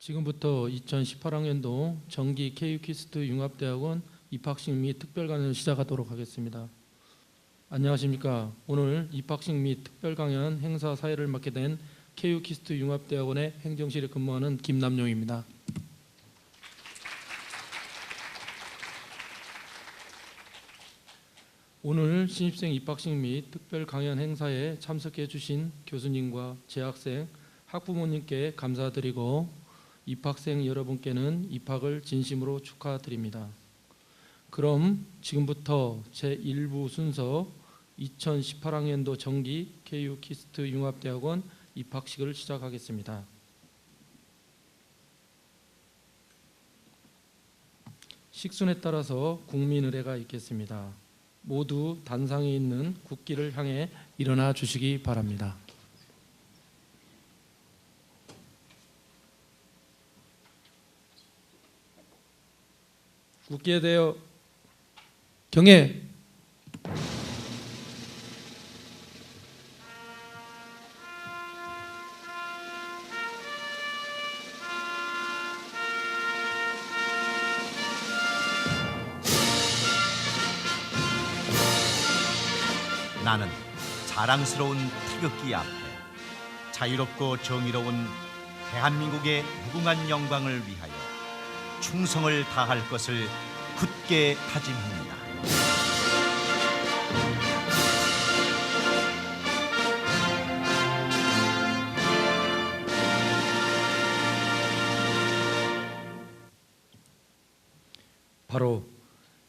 지금부터 2018학년도 정기 KU키스트 융합대학원 입학식 및 특별강연을 시작하도록 하겠습니다. 안녕하십니까. 오늘 입학식 및 특별강연 행사 사회를 맡게 된 KU키스트 융합대학원의 행정실에 근무하는 김남용입니다. 오늘 신입생 입학식 및 특별강연 행사에 참석해 주신 교수님과 재학생, 학부모님께 감사드리고 입학생 여러분께는 입학을 진심으로 축하드립니다. 그럼 지금부터 제1부 순서 2018학년도 정기 KU키스트 융합대학원 입학식을 시작하겠습니다. 식순에 따라서 국민의례가 있겠습니다. 모두 단상에 있는 국기를 향해 일어나 주시기 바랍니다. 국기에 대하여 경례. 나는 자랑스러운 태극기 앞에 자유롭고 정의로운 대한민국의 무궁한 영광을 위하여 충성을 다할 것을 굳게 다짐합니다. 바로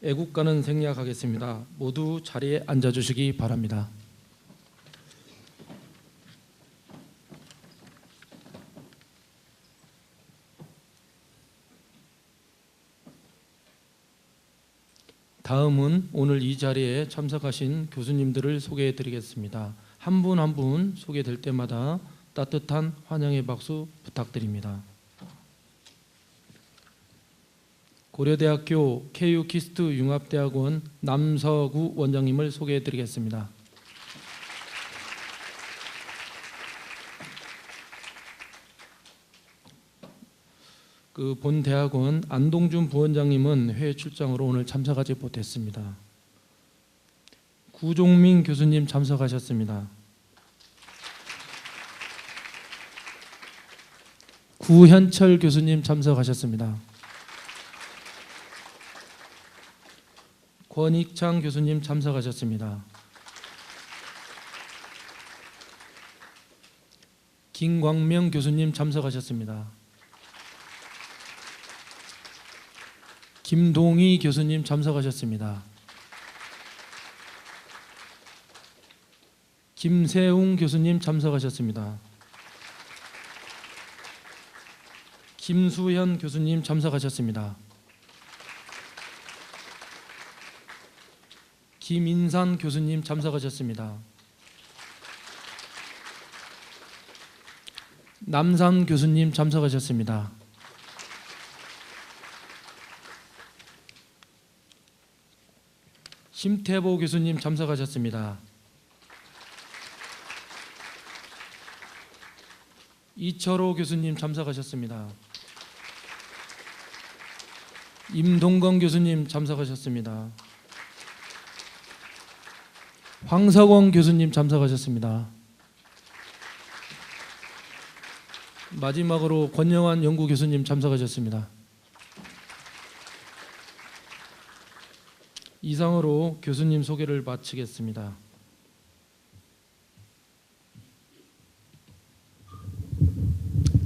애국가는 생략하겠습니다. 모두 자리에 앉아주시기 바랍니다. 다음은 오늘 이 자리에 참석하신 교수님들을 소개해 드리겠습니다. 한 분 한 분 소개될 때마다 따뜻한 환영의 박수 부탁드립니다. 고려대학교 KU키스트 융합대학원 남서구 원장님을 소개해 드리겠습니다. 본 대학원 안동준 부원장님은 해외 출장으로 오늘 참석하지 못했습니다. 구종민 교수님 참석하셨습니다. 구현철 교수님 참석하셨습니다. 권익창 교수님 참석하셨습니다. 김광명 교수님 참석하셨습니다. 김동희 교수님 참석하셨습니다. 김세웅 교수님 참석하셨습니다. 김수현 교수님 참석하셨습니다. 김인산 교수님 참석하셨습니다. 남산 교수님 참석하셨습니다. 심태보 교수님 참석하셨습니다. 이철호 교수님 참석하셨습니다. 임동건 교수님 참석하셨습니다. 황석원 교수님 참석하셨습니다. 마지막으로 권영환 연구교수님 참석하셨습니다. 이상으로 교수님 소개를 마치겠습니다.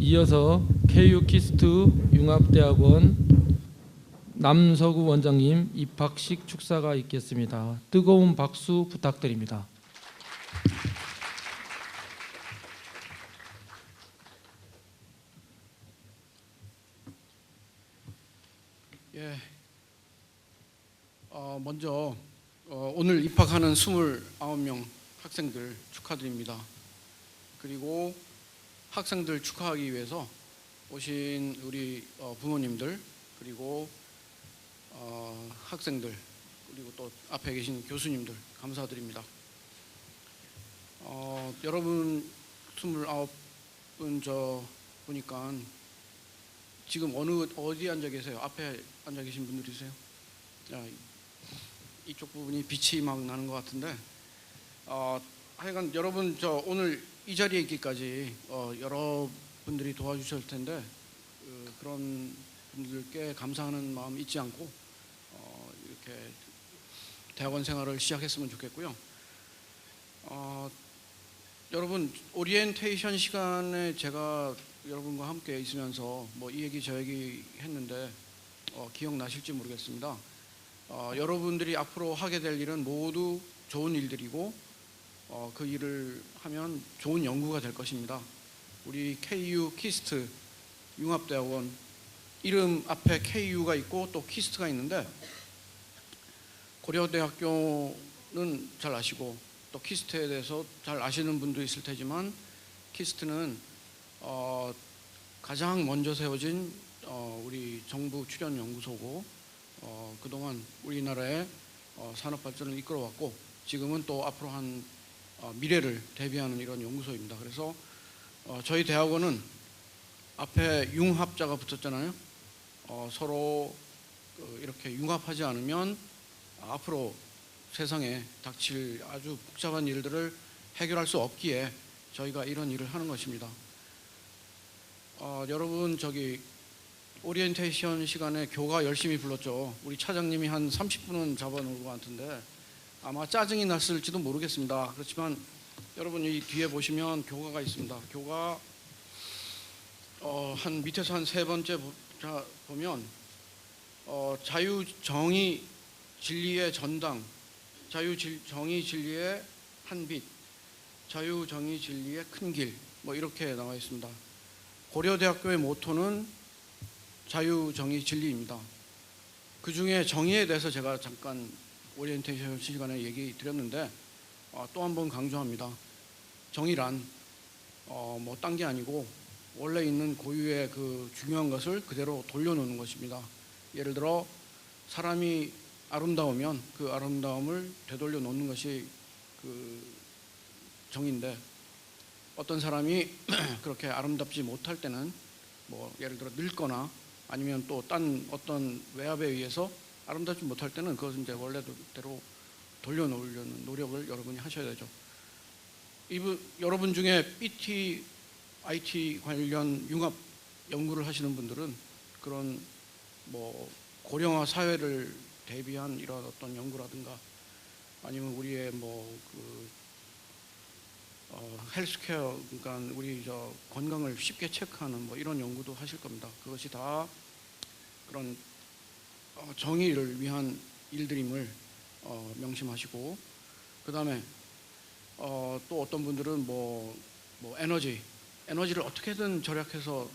이어서 KU키스트 융합대학원 남서구 원장님 입학식 축사가 있겠습니다. 뜨거운 박수 부탁드립니다. 먼저 오늘 입학하는 29명 학생들 축하드립니다. 그리고 학생들 축하하기 위해서 오신 우리 부모님들, 그리고 학생들, 그리고 또 앞에 계신 교수님들 감사드립니다. 여러분 29분 보니까 지금 어디 앉아 계세요? 앞에 앉아 계신 분들이세요? 야, 이쪽 부분이 빛이 막 나는 것 같은데, 하여간 여러분 저 오늘 이 자리에 있기까지 여러분들이 도와주실 텐데 그런 분들께 감사하는 마음 잊지 않고 이렇게 대학원 생활을 시작했으면 좋겠고요. 여러분 오리엔테이션 시간에 제가 여러분과 함께 있으면서 뭐 이 얘기 저 얘기 했는데 기억나실지 모르겠습니다. 여러분들이 앞으로 하게 될 일은 모두 좋은 일들이고 그 일을 하면 좋은 연구가 될 것입니다. 우리 KU 키스트 융합대학원 이름 앞에 KU가 있고 또 키스트가 있는데 고려대학교는 잘 아시고 또 키스트에 대해서 잘 아시는 분도 있을 테지만 키스트는 가장 먼저 세워진 우리 정부 출연 연구소고 그동안 우리나라의 산업 발전을 이끌어왔고 지금은 또 앞으로 한 미래를 대비하는 이런 연구소입니다. 그래서 저희 대학원은 앞에 융합자가 붙었잖아요. 서로 이렇게 융합하지 않으면 앞으로 세상에 닥칠 아주 복잡한 일들을 해결할 수 없기에 저희가 이런 일을 하는 것입니다. 여러분 저기 오리엔테이션 시간에 교가 열심히 불렀죠. 우리 차장님이 한 30분은 잡아놓은 것 같은데 아마 짜증이 났을지도 모르겠습니다. 그렇지만 여러분 이 뒤에 보시면 교가가 있습니다. 교가 한 밑에서 한 세 번째 보면 자유 정의 진리의 전당, 자유 정의 진리의 한 빛, 자유 정의 진리의 큰 길, 뭐 이렇게 나와 있습니다. 고려대학교의 모토는 자유 정의 진리입니다. 그 중에 정의에 대해서 제가 잠깐 오리엔테이션 시간에 얘기 드렸는데 또 한 번 강조합니다. 정의란 뭐 딴 게 아니고 원래 있는 고유의 그 중요한 것을 그대로 돌려놓는 것입니다. 예를 들어 사람이 아름다우면 그 아름다움을 되돌려 놓는 것이 그 정의인데 어떤 사람이 그렇게 아름답지 못할 때는 뭐 예를 들어 늙거나 아니면 또 딴 어떤 외압에 의해서 아름답지 못할 때는 그것은 이제 원래대로 돌려놓으려는 노력을 여러분이 하셔야 되죠. 여러분 중에 BT, IT 관련 융합 연구를 하시는 분들은 그런 뭐 고령화 사회를 대비한 이런 어떤 연구라든가 아니면 우리의 뭐 헬스케어 그러니까 우리 저 건강을 쉽게 체크하는 뭐 이런 연구도 하실 겁니다. 그것이 다 그런 정의를 위한 일들임을 명심하시고 그 다음에 또 어떤 분들은 뭐 에너지를 어떻게든 절약해서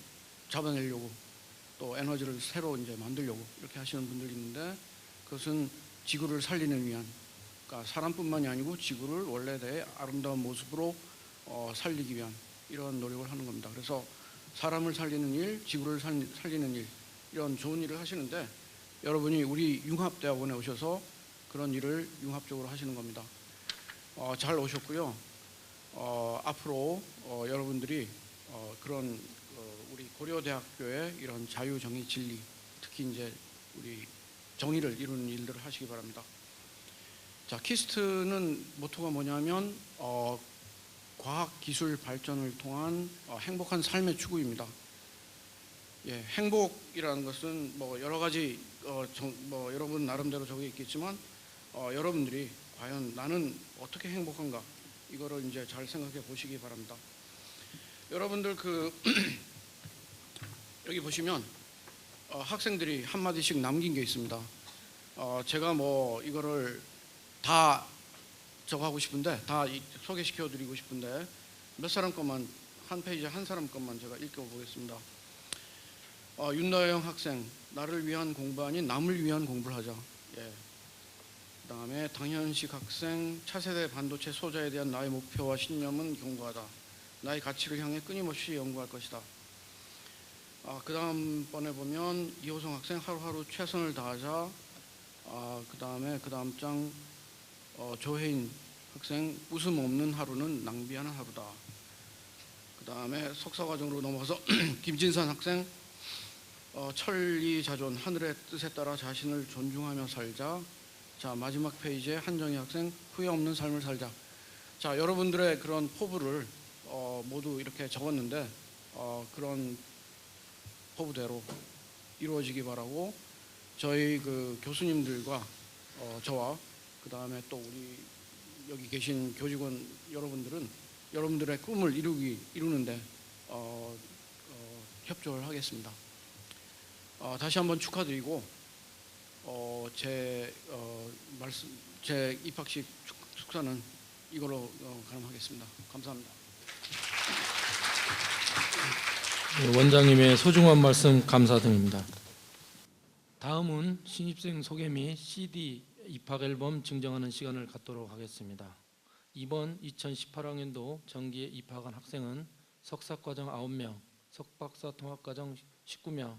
잡아내려고 또 에너지를 새로 이제 만들려고 이렇게 하시는 분들이 있는데 그것은 지구를 살리는 위한 그러니까 사람뿐만이 아니고 지구를 원래대의 아름다운 모습으로 살리기 위한 이런 노력을 하는 겁니다. 그래서 사람을 살리는 일, 지구를 살리는 일 이런 좋은 일을 하시는데 여러분이 우리 융합대학원에 오셔서 그런 일을 융합적으로 하시는 겁니다. 잘 오셨고요. 앞으로 여러분들이 그런 우리 고려대학교의 이런 자유, 정의, 진리 특히 이제 우리 정의를 이루는 일들을 하시기 바랍니다. 자, 키스트는 모토가 뭐냐면 과학 기술 발전을 통한 행복한 삶의 추구입니다. 예, 행복이라는 것은 뭐 여러 가지 뭐 여러분 나름대로 적혀 있겠지만 여러분들이 과연 나는 어떻게 행복한가 이거를 이제 잘 생각해 보시기 바랍니다. 여러분들 여기 보시면 학생들이 한 마디씩 남긴 게 있습니다. 제가 뭐 이거를 다 저거 하고 싶은데 다 소개시켜 드리고 싶은데 몇 사람 것만 한 페이지 한 사람 것만 제가 읽어보겠습니다. 윤다영 학생, 나를 위한 공부 아닌 남을 위한 공부를 하자. 예. 그 다음에 당현식 학생, 차세대 반도체 소자에 대한 나의 목표와 신념은 견고하다. 나의 가치를 향해 끊임없이 연구할 것이다. 그 다음번에 보면 이호성 학생, 하루하루 최선을 다하자. 그 다음 장 조혜인 학생, 웃음 없는 하루는 낭비하는 하루다. 그 다음에 석사과정으로 넘어가서 김진선 학생, 천리자존 하늘의 뜻에 따라 자신을 존중하며 살자. 자, 마지막 페이지에 한정희 학생 후회 없는 삶을 살자. 자, 여러분들의 그런 포부를 모두 이렇게 적었는데 그런 포부대로 이루어지기 바라고 저희 그 교수님들과 저와 그 다음에 또 우리 여기 계신 교직원 여러분들은 여러분들의 꿈을 이루는데 협조를 하겠습니다. 다시 한번 축하드리고 제 입학식 축사는 이걸로 가름하겠습니다. 감사합니다. 네, 원장님의 소중한 말씀 감사드립니다. 다음은 신입생 소개 및 CD 입학 앨범 증정하는 시간을 갖도록 하겠습니다. 이번 2018학년도 정기에 입학한 학생은 석사과정 9명, 석박사 통합과정 19명,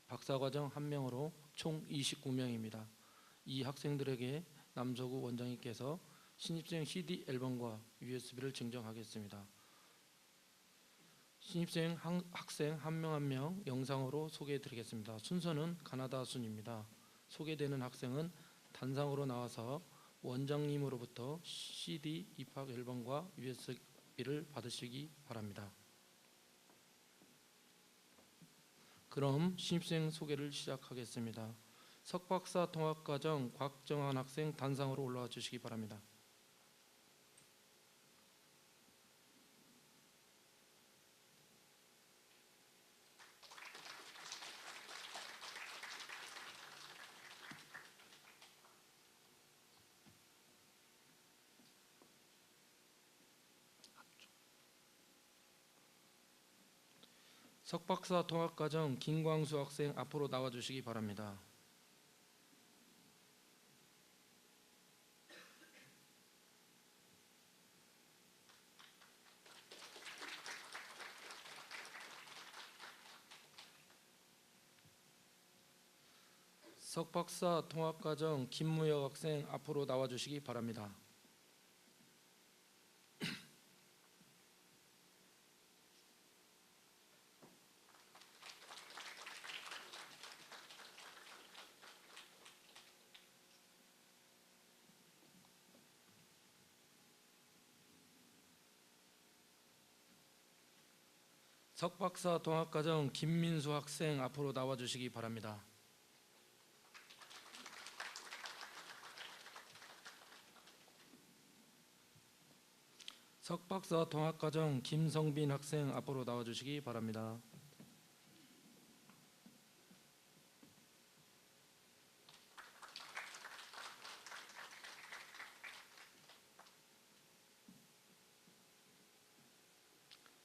박사과정 1명으로 총 29명입니다. 이 학생들에게 남서구 원장님께서 신입생 CD 앨범과 USB를 증정하겠습니다. 신입생 학생 한 명 한 명 영상으로 소개해 드리겠습니다. 순서는 가나다 순입니다. 소개되는 학생은 단상으로 나와서 원장님으로부터 CD 입학 앨범과 USB를 받으시기 바랍니다. 그럼 신입생 소개를 시작하겠습니다. 석박사 통합과정 곽정환 학생 단상으로 올라와 주시기 바랍니다. 석박사 통합과정 김광수 학생 앞으로 나와 주시기 바랍니다. 석박사 통합과정 김무혁 학생 앞으로 나와 주시기 바랍니다. 석박사 통합과정 김민수 학생 앞으로 나와 주시기 바랍니다. 석박사 통합과정 김성빈 학생 앞으로 나와 주시기 바랍니다.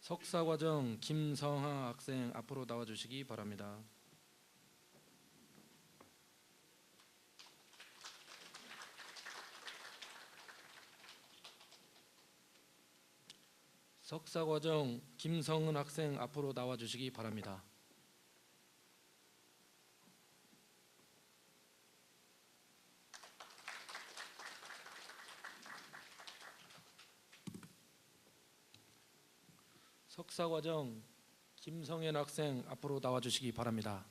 석사과정 김성하 학생 앞으로 나와 주시기 바랍니다. 석사과정 김성은 학생 앞으로 나와 주시기 바랍니다. 석사과정 김성현 학생 앞으로 나와 주시기 바랍니다.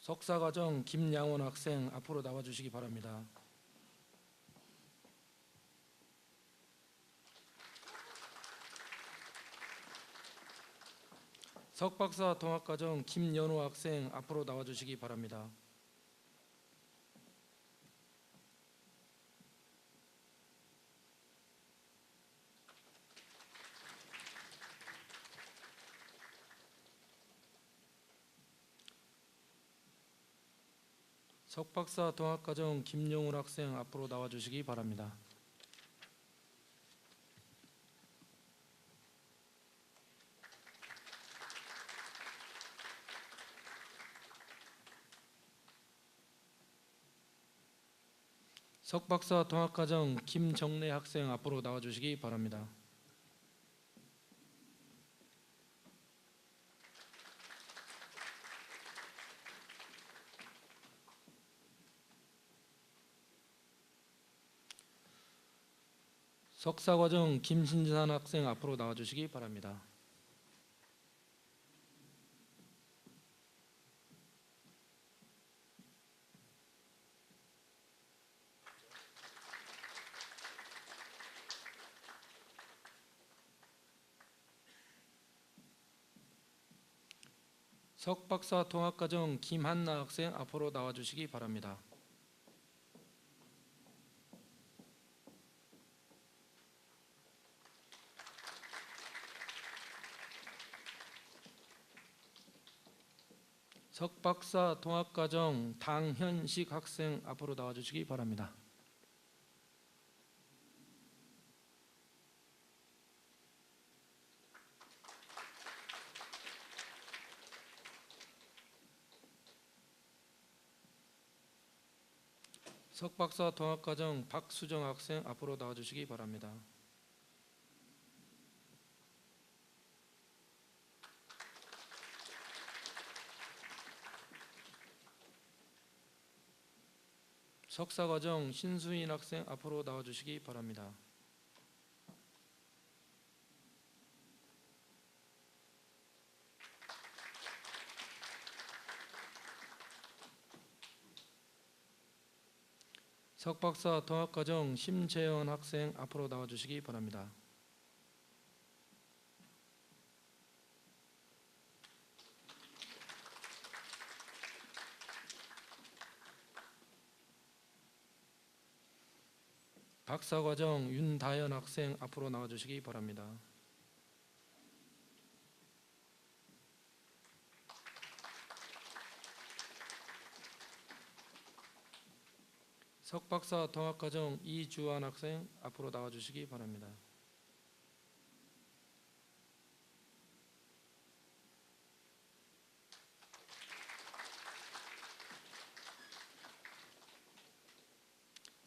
석사과정 김양원 학생 앞으로 나와 주시기 바랍니다. 석박사 통합과정 김연호 학생 앞으로 나와 주시기 바랍니다. 석박사 통합과정 김용훈 학생 앞으로 나와 주시기 바랍니다. 석박사 통합과정 김정래 학생 앞으로 나와 주시기 바랍니다. 석사과정 김신산 학생 앞으로 나와주시기 바랍니다. 석박사 통합과정 김한나 학생 앞으로 나와주시기 바랍니다. 석박사 통합과정 당현식 학생 앞으로 나와주시기 바랍니다. 석박사 통합과정 박수정 학생 앞으로 나와주시기 바랍니다. 석사과정 신수인 학생 앞으로 나와주시기 바랍니다. 석박사 통합과정 심재현 학생 앞으로 나와주시기 바랍니다. 박사과정 윤다현 학생 앞으로 나와주시기 바랍니다. 석박사 통합과정 이주환 학생 앞으로 나와주시기 바랍니다.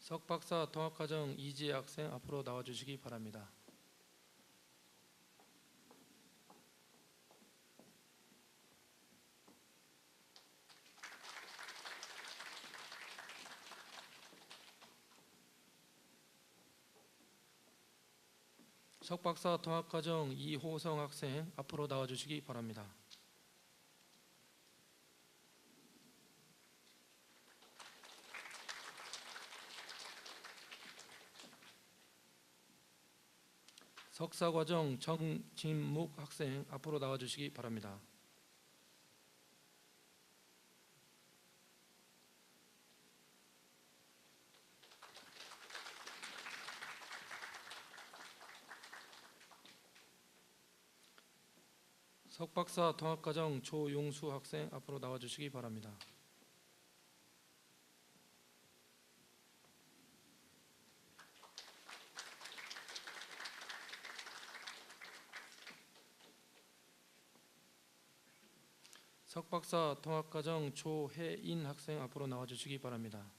석박사 통합과정 이지혜 학생 앞으로 나와주시기 바랍니다. 석박사 통합과정 이호성 학생 앞으로 나와주시기 바랍니다. 석사과정 정진묵 학생 앞으로 나와주시기 바랍니다. 석박사 통합과정 조용수 학생 앞으로 나와주시기 바랍니다. 석박사 통합과정 조혜인 학생 앞으로 나와주시기 바랍니다.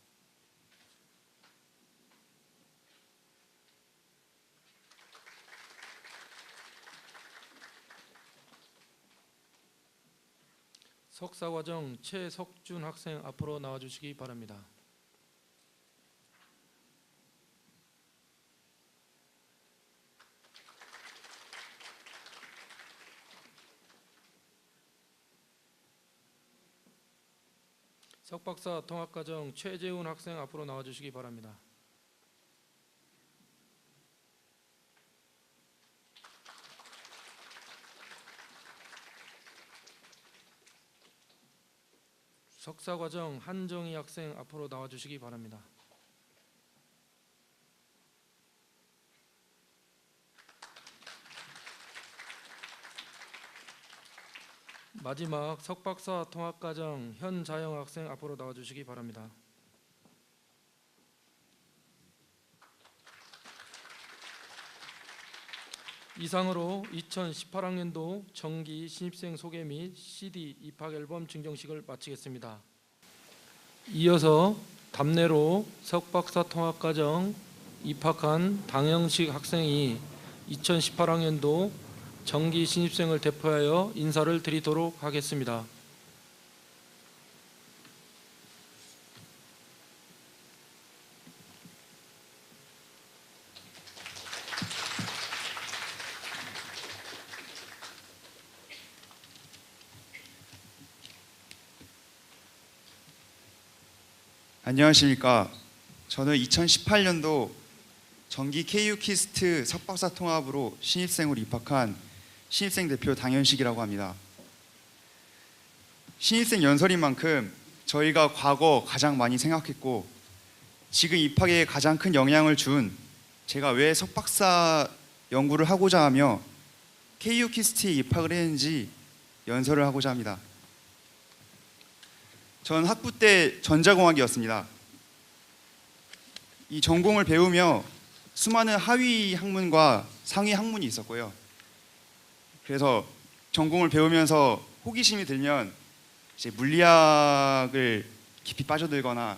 석사과정 최석준 학생 앞으로 나와주시기 바랍니다. 석박사 통합과정 최재훈 학생 앞으로 나와주시기 바랍니다. 석사과정 한정희 학생 앞으로 나와주시기 바랍니다. 마지막 석박사 통합과정 현자영 학생 앞으로 나와주시기 바랍니다. 이상으로 2018학년도 정기 신입생 소개 및 CD 입학 앨범 증정식을 마치겠습니다. 이어서 답례로 석박사 통합과정 입학한 당영식 학생이 2018학년도 정기 신입생을 대표하여 인사를 드리도록 하겠습니다. 안녕하십니까. 저는 2018년도 정기 KU 키스트 석박사 통합으로 신입생으로 입학한 신입생 대표 당현식이라고 합니다. 신입생 연설인 만큼 저희가 과거 가장 많이 생각했고 지금 입학에 가장 큰 영향을 준 제가 왜 석박사 연구를 하고자 하며 KU 키스트에 입학을 했는지 연설을 하고자 합니다. 전 학부 때 전자공학이었습니다. 이 전공을 배우며 수많은 하위 학문과 상위 학문이 있었고요. 그래서 전공을 배우면서 호기심이 들면 이제 물리학을 깊이 빠져들거나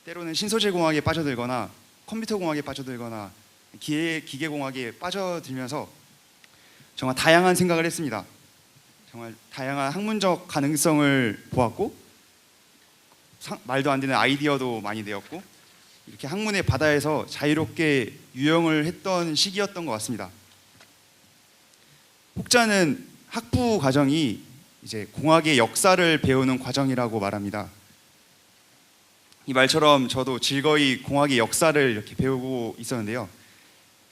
때로는 신소재공학에 빠져들거나 컴퓨터공학에 빠져들거나 기계공학에 빠져들면서 정말 다양한 생각을 했습니다. 정말 다양한 학문적 가능성을 보았고 말도 안 되는 아이디어도 많이 내었고 이렇게 학문의 바다에서 자유롭게 유영을 했던 시기였던 것 같습니다. 혹자는 학부 과정이 이제 공학의 역사를 배우는 과정이라고 말합니다. 이 말처럼 저도 즐거이 공학의 역사를 이렇게 배우고 있었는데요.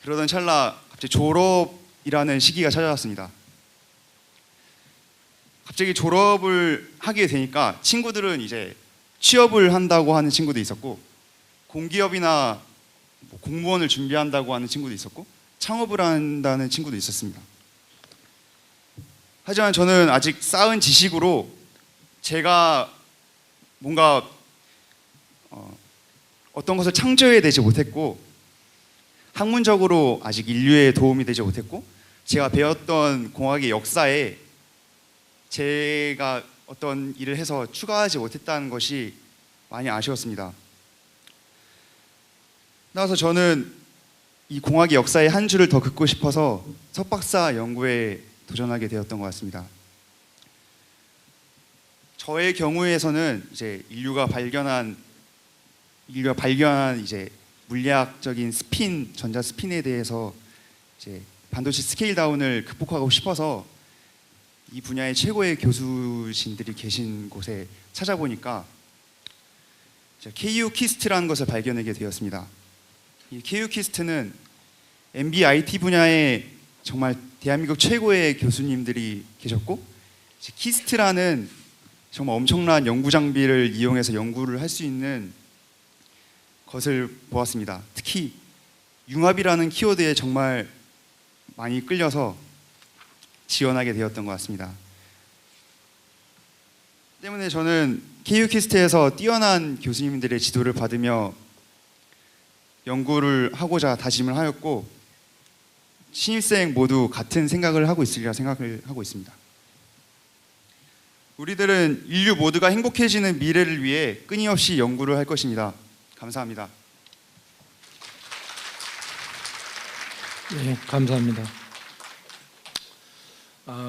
그러던 찰나 갑자기 졸업이라는 시기가 찾아왔습니다. 갑자기 졸업을 하게 되니까 친구들은 이제 취업을 한다고 하는 친구도 있었고 공기업이나 공무원을 준비한다고 하는 친구도 있었고 창업을 한다는 친구도 있었습니다. 하지만 저는 아직 쌓은 지식으로 제가 뭔가 어떤 것을 창조해내지 못했고 학문적으로 아직 인류에 도움이 되지 못했고 제가 배웠던 공학의 역사에 제가 어떤 일을 해서 추가하지 못했다는 것이 많이 아쉬웠습니다. 따라서 저는 이 공학의 역사의 한 줄을 더 긋고 싶어서 석박사 연구에 도전하게 되었던 것 같습니다. 저의 경우에서는 이제 인류가 발견한 이제 물리학적인 스핀, 전자 스핀에 대해서 이제 반도체 스케일 다운을 극복하고 싶어서 이 분야의 최고의 교수진들이 계신 곳에 찾아보니까 KU 키스트라는 것을 발견하게 되었습니다. 이 KU 키스트는 MBIT 분야에 정말 대한민국 최고의 교수님들이 계셨고 키스트라는 정말 엄청난 연구 장비를 이용해서 연구를 할 수 있는 것을 보았습니다. 특히 융합이라는 키워드에 정말 많이 끌려서 지원하게 되었던 것 같습니다. 때문에 저는 KU 키스트에서 뛰어난 교수님들의 지도를 받으며 연구를 하고자 다짐을 하였고 신입생 모두 같은 생각을 하고 있으리라 생각을 하고 있습니다. 우리들은 인류 모두가 행복해지는 미래를 위해 끊임없이 연구를 할 것입니다. 감사합니다. 네, 감사합니다.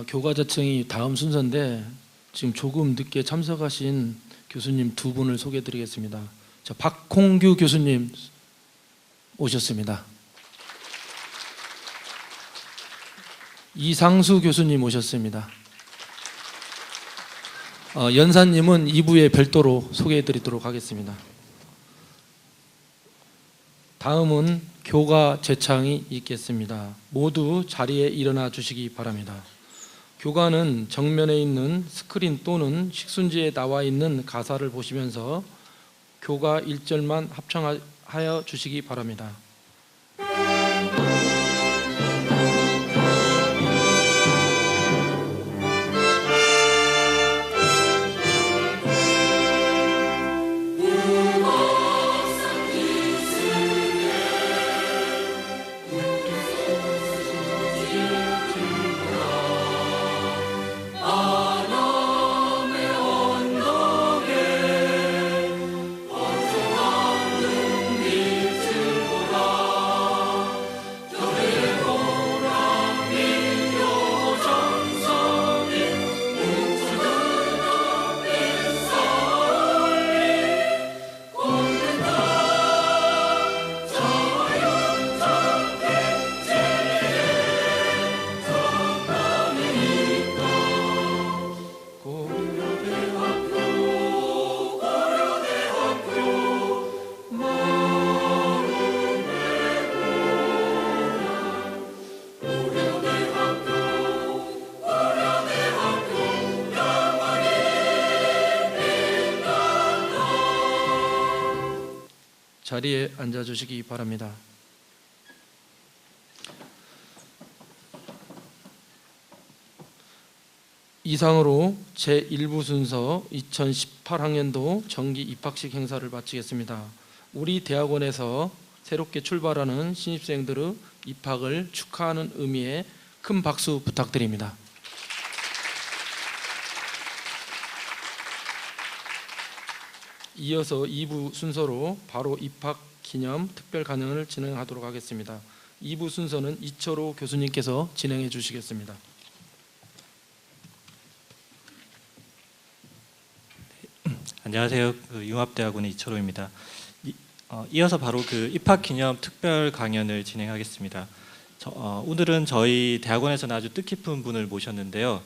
교과자청이 다음 순서인데 지금 조금 늦게 참석하신 교수님 두 분을 소개해드리겠습니다. 자, 박홍규 교수님 오셨습니다. 이상수 교수님 오셨습니다. 연사님은 2부에 별도로 소개해드리도록 하겠습니다. 다음은 교과 제창이 있겠습니다. 모두 자리에 일어나 주시기 바랍니다. 교과는 정면에 있는 스크린 또는 식순지에 나와 있는 가사를 보시면서 교과 1절만 합창하여 주시기 바랍니다. 자리에 앉아주시기 바랍니다. 이상으로 제1부 순서 2018학년도 정기 입학식 행사를 마치겠습니다. 우리 대학원에서 새롭게 출발하는 신입생들의 입학을 축하하는 의미의 큰 박수 부탁드립니다. 이어서 2부 순서로 바로 입학 기념 특별 강연을 진행하도록 하겠습니다. 2부 순서는 이철호 교수님께서 진행해 주시겠습니다. 안녕하세요. 융합대학원의 이철호입니다. 이어서 바로 입학 기념 특별 강연을 진행하겠습니다. 오늘은 저희 대학원에서는 아주 뜻깊은 분을 모셨는데요.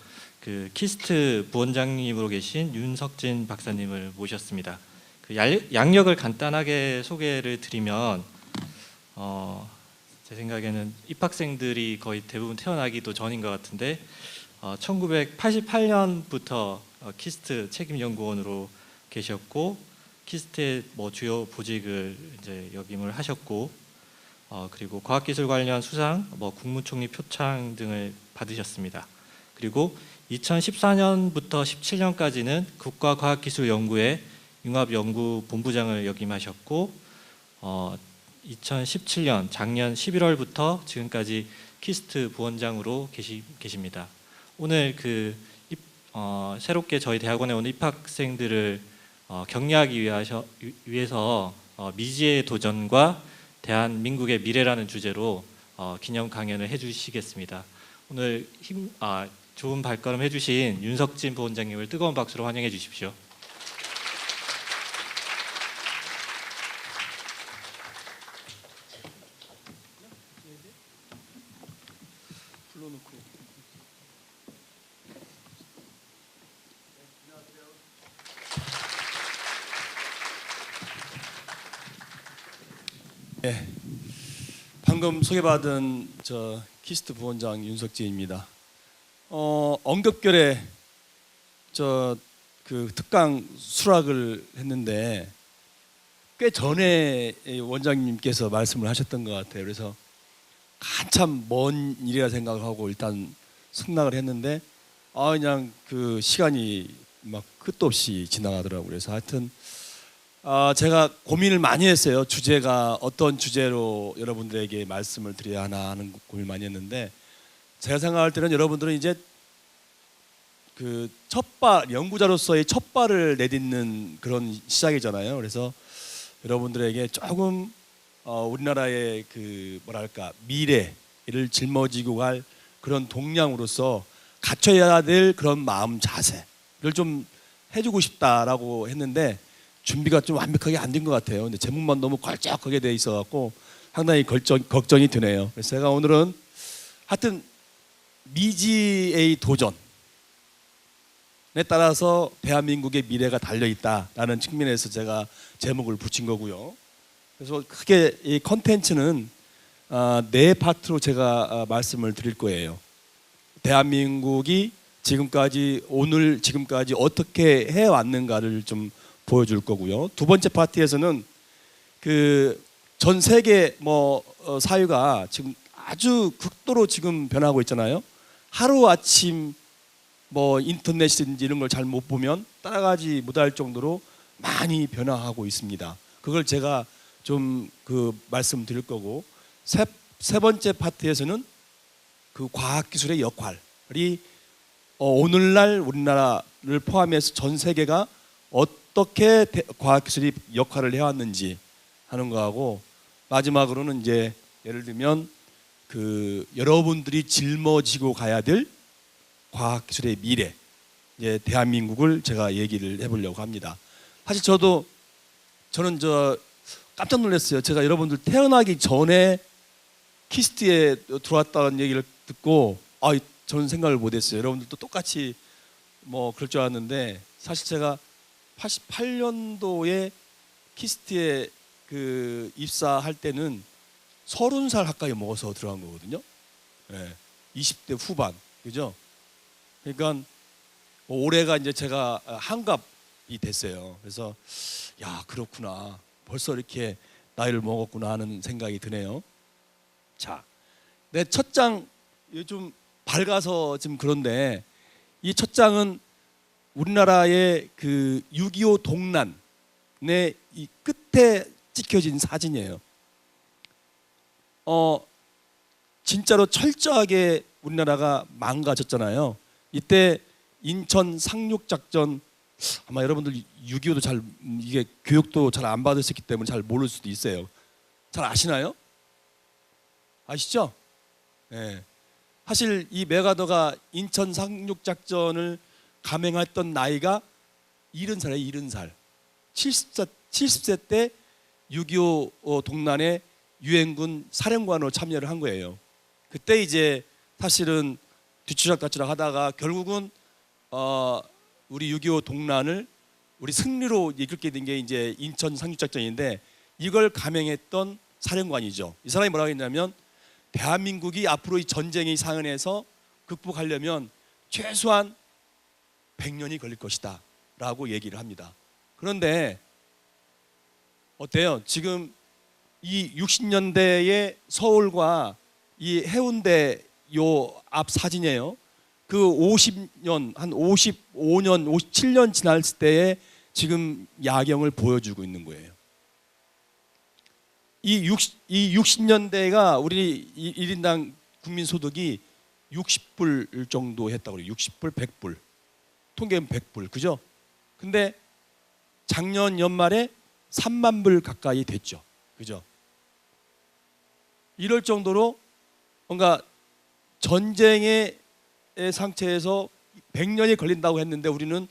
키스트 부원장님으로 계신 윤석진 박사님을 모셨습니다. 양력을 간단하게 소개를 드리면 제 생각에는 입학생들이 거의 대부분 태어나기도 전인 것 같은데 1988년부터 키스트 책임연구원으로 계셨고 키스트의 주요 보직을 이제 역임을 하셨고 그리고 과학기술 관련 수상, 국무총리 표창 등을 받으셨습니다. 그리고 2014년부터 17년까지는 국가과학기술연구회 융합연구본부장을 역임하셨고 2017년 작년 11월부터 지금까지 키스트 부원장으로 계십니다. 오늘 새롭게 저희 대학원에 온 입학생들을 격려하기 위해서 미지의 도전과 대한민국의 미래라는 주제로 기념 강연을 해주시겠습니다. 오늘 좋은 발걸음 해주신 윤석진 부원장님을 뜨거운 박수로 환영해 주십시오. 네, 방금 소개받은 키스트 부원장 윤석진입니다. 엉겹결에 특강 수락을 했는데 꽤 전에 원장님께서 말씀을 하셨던 것 같아요. 그래서 한참 먼 일이라 생각하고 일단 승낙을 했는데 그냥 시간이 막 끝도 없이 지나가더라고요. 그래서 하여튼 제가 고민을 많이 했어요. 주제가 어떤 주제로 여러분들에게 말씀을 드려야 하나 하는 고민을 많이 했는데 제가 생각할 때는 여러분들은 이제 연구자로서의 첫 발을 내딛는 그런 시작이잖아요. 그래서 여러분들에게 조금 우리나라의 미래를 짊어지고 갈 그런 동량으로서 갖춰야 될 그런 마음 자세를 좀 해주고 싶다라고 했는데 준비가 좀 완벽하게 안 된 것 같아요. 근데 제목만 너무 걸쭉하게 돼 있어갖고 상당히 걱정이 드네요. 그래서 제가 오늘은 하여튼 미지의 도전에 따라서 대한민국의 미래가 달려있다라는 측면에서 제가 제목을 붙인 거고요. 그래서 크게 이 컨텐츠는 네 파트로 제가 말씀을 드릴 거예요. 대한민국이 지금까지 어떻게 해왔는가를 좀 보여줄 거고요. 두 번째 파트에서는 전 세계 사회가 지금 아주 극도로 지금 변하고 있잖아요. 하루 아침 인터넷이든지 이런 걸 잘 못 보면 따라가지 못할 정도로 많이 변화하고 있습니다. 그걸 제가 좀 말씀드릴 거고 세 번째 파트에서는 과학기술의 역할이 오늘날 우리나라를 포함해서 전 세계가 어떻게 과학기술이 역할을 해왔는지 하는 거하고 마지막으로는 이제 예를 들면 여러분들이 짊어지고 가야 될 과학기술의 미래, 이제 대한민국을 제가 얘기를 해보려고 합니다. 사실 저는 깜짝 놀랐어요. 제가 여러분들 태어나기 전에 키스트에 들어왔다는 얘기를 듣고 저는 생각을 못했어요. 여러분들도 똑같이 그럴 줄 알았는데 사실 제가 88년도에 키스트에 입사할 때는 30살 가까이 먹어서 들어간 거거든요. 네, 20대 후반, 그죠? 그러니까 올해가 이제 제가 한갑이 됐어요. 그래서 그렇구나. 벌써 이렇게 나이를 먹었구나 하는 생각이 드네요. 자, 내 첫 장 좀 밝아서 좀 그런데 이 첫 장은 우리나라의 그 6.25 동란의 이 끝에 찍혀진 사진이에요. 진짜로 철저하게 우리나라가 망가졌잖아요. 이때 인천 상륙작전, 아마 여러분들 6.25도 잘 이게 교육도 잘 안 받으셨기 때문에 잘 모를 수도 있어요. 잘 아시나요? 아시죠? 네. 사실 이 메가더가 인천 상륙작전을 감행했던 나이가 70살이에요. 70살. 70세 때 6.25 동란에 유엔군 사령관으로 참여를 한 거예요. 그때 이제 사실은 뒤치락다치락 하다가 결국은 우리 6.25 동란을 우리 승리로 이끌게 된 게 이제 인천 상륙작전인데, 이걸 감행했던 사령관이죠. 이 사람이 뭐라고 했냐면, 대한민국이 앞으로 이 전쟁의 상황에서 극복하려면 최소한 100년이 걸릴 것이다 라고 얘기를 합니다. 그런데 어때요? 지금 이 60년대의 서울과 이 해운대 요 앞 사진이에요. 그 50년, 한 55년, 57년 지났을 때에 지금 야경을 보여주고 있는 거예요. 이 60년대가 우리 1인당 국민소득이 60불 정도 했다고 그래요. 60불, 100불. 통계는 100불, 그죠? 근데 작년 연말에 3만 불 가까이 됐죠. 그죠? 이럴 정도로 뭔가 전쟁의 상태에서 100년이 걸린다고 했는데, 우리는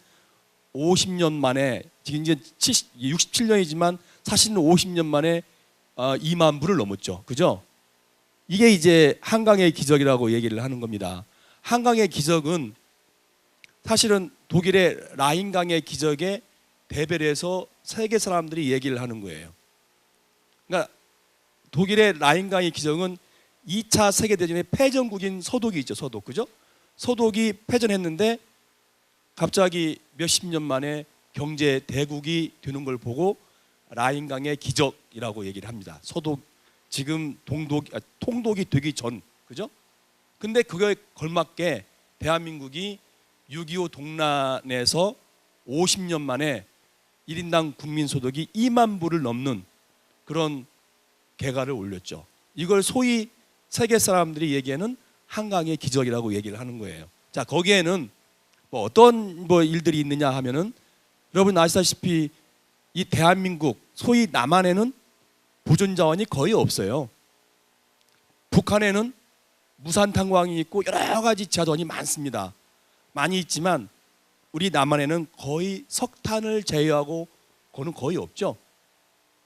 50년 만에, 지금 이제 67년이지만 사실은 50년 만에 2만 불을 넘었죠. 그죠? 이게 이제 한강의 기적이라고 얘기를 하는 겁니다. 한강의 기적은 사실은 독일의 라인강의 기적에 대별을 해서 세계 사람들이 얘기를 하는 거예요. 그러니까 독일의 라인강의 기적은 2차 세계대전의 패전국인 서독이 있죠. 서독, 그죠? 서독이 패전했는데 갑자기 몇십 년 만에 경제 대국이 되는 걸 보고 라인강의 기적이라고 얘기를 합니다. 서독, 지금 통독이 되기 전, 그죠? 근데 그거에 걸맞게 대한민국이 6.25 동란에서 50년 만에 1인당 국민소득이 2만 불을 넘는 그런 개가를 올렸죠. 이걸 소위 세계 사람들이 얘기하는 한강의 기적이라고 얘기를 하는 거예요. 자, 거기에는 뭐 어떤 일들이 있느냐 하면은, 여러분 아시다시피 이 대한민국, 소위 남한에는 보존 자원이 거의 없어요. 북한에는 무산탄광이 있고 여러 가지 자원이 많습니다. 많이 있지만 우리 남한에는 거의 석탄을 제외하고 그거는 거의 없죠.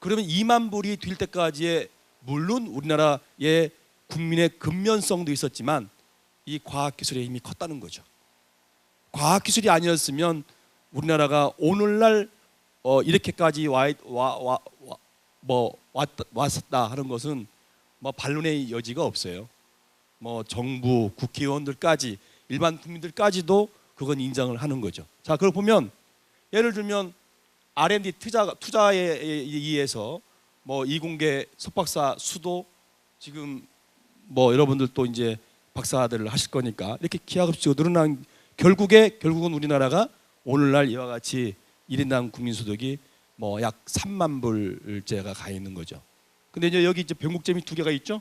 그러면 2만 불이 될 때까지의, 물론 우리나라의 국민의 근면성도 있었지만 이 과학기술의 힘이 컸다는 거죠. 과학기술이 아니었으면 우리나라가 오늘날 이렇게까지 왔었다 하는 것은 뭐 반론의 여지가 없어요. 뭐 정부, 국회의원들까지, 일반 국민들까지도 그건 인정을 하는 거죠. 자, 그걸 보면 예를 들면 R&D 투자에 의해서 뭐 이공계 석박사 수도, 지금 뭐 여러분들 또 이제 박사들을 하실 거니까 이렇게 기하급수가 늘어난, 결국은 우리나라가 오늘날 이와 같이 1인당 국민소득이 뭐 약 3만 불째가 가 있는 거죠. 근데 이제 여기 이제 변곡점이 두 개가 있죠.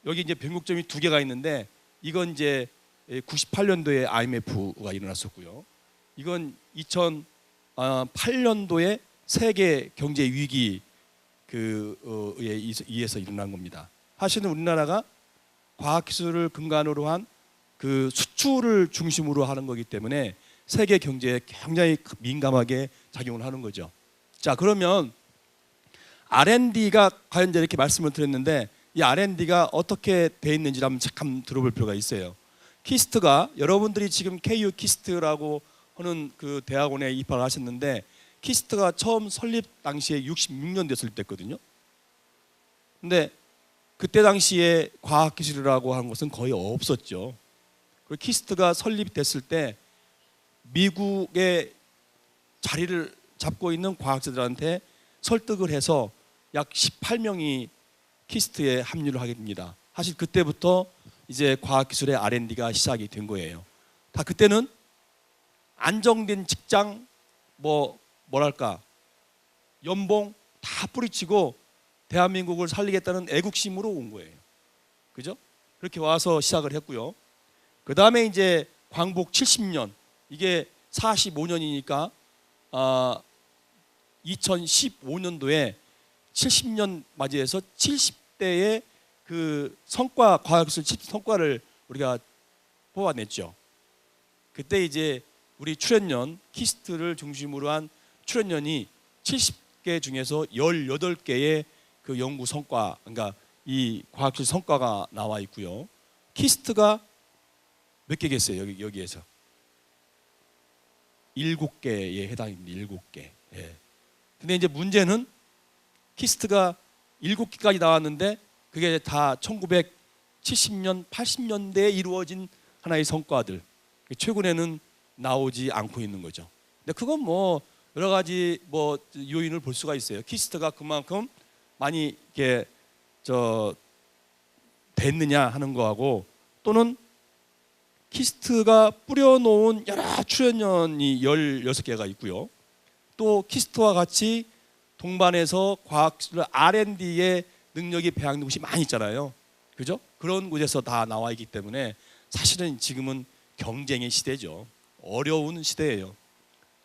여기 이제 변곡점이 두 개가 있는데, 이건 이제 98년도에 IMF가 일어났었고요. 이건 2008년도에 세계 경제 위기 의해서 일어난 겁니다. 사실은 우리나라가 과학기술을 근간으로 한 그 수출을 중심으로 하는 거기 때문에 세계 경제에 굉장히 민감하게 작용을 하는 거죠. 자, 그러면 R&D가 과연 이렇게 말씀을 드렸는데, 이 R&D가 어떻게 돼 있는지 한번 들어볼 필요가 있어요. 키스트가, 여러분들이 지금 KU 키스트라고 하는 그 대학원에 입학을 하셨는데, 키스트가 처음 설립 당시에 66년도에 설립됐거든요. 근데 그때 당시에 과학기술이라고 하는 것은 거의 없었죠. 그리고 키스트가 설립됐을 때 미국의 자리를 잡고 있는 과학자들한테 설득을 해서 약 18명이 키스트에 합류를 하게 됩니다. 사실 그때부터 이제 과학기술의 R&D가 시작이 된 거예요. 다 그때는 안정된 직장, 뭐랄까 연봉 다 뿌리치고 대한민국을 살리겠다는 애국심으로 온 거예요. 그죠? 그렇게 와서 시작을 했고요. 그 다음에 이제 광복 70년, 이게 45년이니까 2015년도에 70년 맞이해서 70대의 그 성과, 과학기술 성과를 우리가 뽑아냈죠. 그때 이제 우리 출연연, 키스트를 중심으로 한 출연연이 70개 중에서 18개의 그 연구 성과, 그러니까 이 과학기술 성과가 나와 있고요. 키스트가 몇 개겠어요? 여기에서 7개에 해당입니다. 7개. 예. 근데 이제 문제는 키스트가 7개까지 나왔는데 그게 다 1970년, 80년대에 이루어진 하나의 성과들. 최근에는 나오지 않고 있는 거죠. 근데 그건 뭐 여러 가지 뭐 요인을 볼 수가 있어요. 키스트가 그만큼 많이 이렇게 됐느냐 하는 거하고, 또는 키스트가 뿌려놓은 여러 출연연이 16개가 있고요. 또 키스트와 같이 동반해서 과학기술 R&D의 능력이 배양된 곳이 많이 있잖아요. 그죠? 그런 곳에서 다 나와 있기 때문에 사실은 지금은 경쟁의 시대죠. 어려운 시대예요.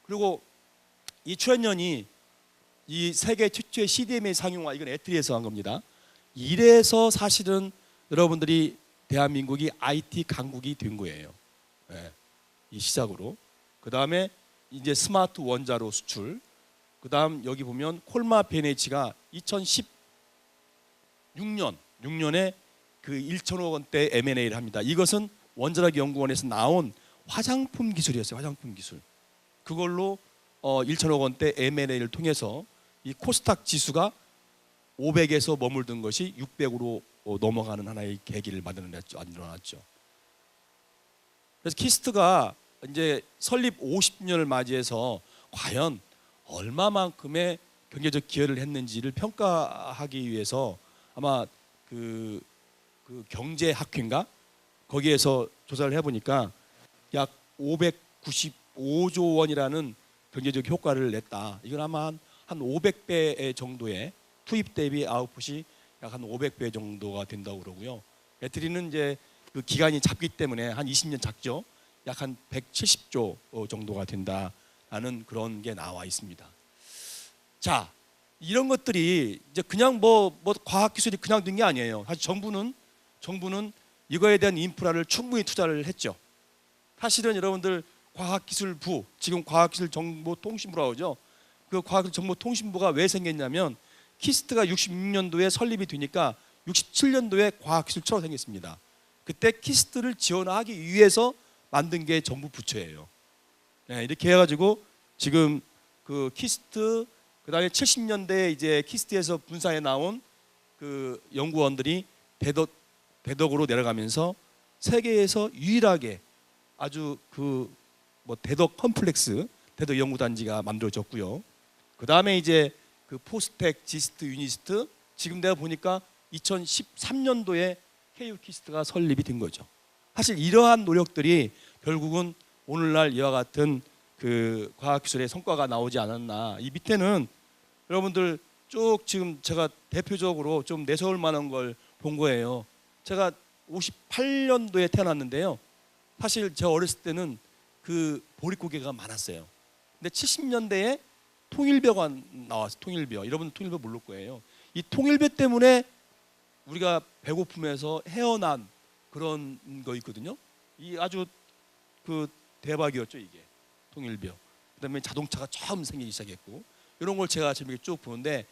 그리고 이 출연연이 이 세계 최초의 CDMA 상용화, 이건 애트리에서 한 겁니다. 이래서 사실은 여러분들이 대한민국이 IT 강국이 된 거예요. 네. 이 시작으로. 그 다음에 이제 스마트 원자로 수출. 그 다음 여기 보면 콜마 베네치가 2016년에 그 1천억 원대 M&A를 합니다. 이것은 원자력 연구원에서 나온 화장품 기술이었어요. 화장품 기술. 그걸로 1천억 원대 M&A를 통해서 이 코스닥 지수가 500에서 머물던 것이 600으로 넘어가는 하나의 계기를 만들어놨죠. 그래서 키스트가 이제 설립 50년을 맞이해서 과연 얼마만큼의 경제적 기여를 했는지를 평가하기 위해서 아마 그 경제학회인가 거기에서 조사를 해보니까 약 595조 원이라는 경제적 효과를 냈다. 이건 아마 한 500배 정도의 투입 대비 아웃풋이 약 한 500배 정도가 된다고 그러고요. 애트리는 이제 그 기간이 작기 때문에 한 20년 작죠. 약 한 170조 정도가 된다라는 그런 게 나와 있습니다. 자, 이런 것들이 이제 그냥 뭐 과학 기술이 그냥 된 게 아니에요. 사실 정부는 이거에 대한 인프라를 충분히 투자를 했죠. 사실은 여러분들 과학기술부, 지금 과학기술정보통신부라고 하죠. 그 과학기술정보통신부가 왜 생겼냐면 키스트가 66년도에 설립이 되니까 67년도에 과학기술처로 생겼습니다. 그때 키스트를 지원하기 위해서 만든 게 정부 부처예요. 네, 이렇게 해가지고 지금 그 키스트, 그다음에 70년대에 이제 키스트에서 분사해 나온 그 연구원들이 대덕으로 내려가면서 세계에서 유일하게 아주 그 뭐 대덕 컴플렉스, 대덕 연구단지가 만들어졌고요. 그 다음에 이제 그 포스텍, 지스트, 유니스트, 지금 내가 보니까 2013년도에 KU 키스트가 설립이 된 거죠. 사실 이러한 노력들이 결국은 오늘날 이와 같은 그 과학기술의 성과가 나오지 않았나. 이 밑에는 여러분들 쭉 지금 제가 대표적으로 좀 내세울 만한 걸 본 거예요. 제가 58년도에 태어났는데요. 사실 제가 어렸을 때는 그 보릿고개가 많았어요. 근데 70년대에 통일벼가 나왔어요. 통일벼. 여러분 통일벼 모를 거예요. 이 통일벼 때문에 우리가 배고픔에서 헤어난 그런 거 있거든요. 이 아주 그 대박이었죠, 이게. 통일벼. 그다음에 자동차가 처음 생기기 시작했고, 이런 걸 제가 재미있게 쭉 보는데,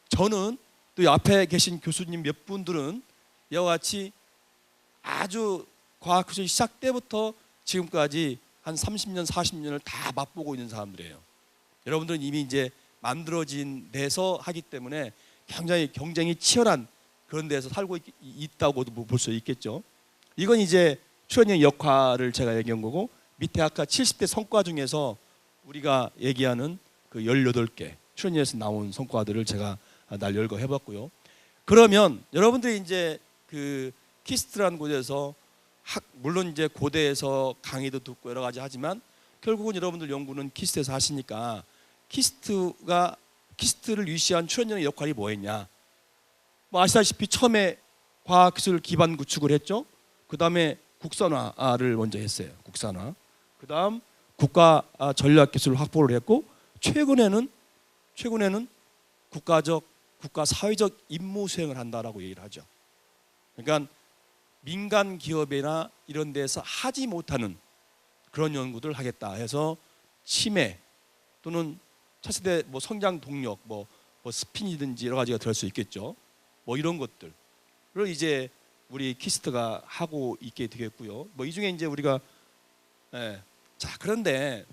저는 또 앞에 계신 교수님 몇 분들은 이와 같이 아주 과학기술 시작 때부터 지금까지 한 30년, 40년을 다 맛보고 있는 사람들이에요. 여러분들은 이미 이제 만들어진 데서 하기 때문에 굉장히 경쟁이 치열한 그런 데서 살고 있다고도 볼 수 있겠죠. 이건 이제 출연의 역할을 제가 얘기한 거고, 밑에 아까 70대 성과 중에서 우리가 얘기하는 그 18개 출연료에서 나온 성과들을 제가 날 열거해봤고요. 그러면 여러분들이 이제 그 키스트라는 곳에서 물론 이제 고대에서 강의도 듣고 여러 가지 하지만 결국은 여러분들 연구는 키스트에서 하시니까 키스트를 위시한 출연료의 역할이 뭐였냐? 뭐 아시다시피 처음에 과학기술 기반 구축을 했죠. 그 다음에 국산화를 먼저 했어요. 국산화. 그 다음 국가 전략기술 확보를 했고 최근에는 국가 사회적 임무 수행을 한다라고 얘기를 하죠. 그러니까 민간 기업이나 이런 데서 하지 못하는 그런 연구들을 하겠다 해서 치매 또는 차세대 뭐 성장 동력 뭐 스핀이든지 여러 가지가 들을 수 있겠죠. 뭐 이런 것들을 이제 우리 키스트가 하고 있게 되겠고요. 뭐 이 중에 이제 우리가 자 그런데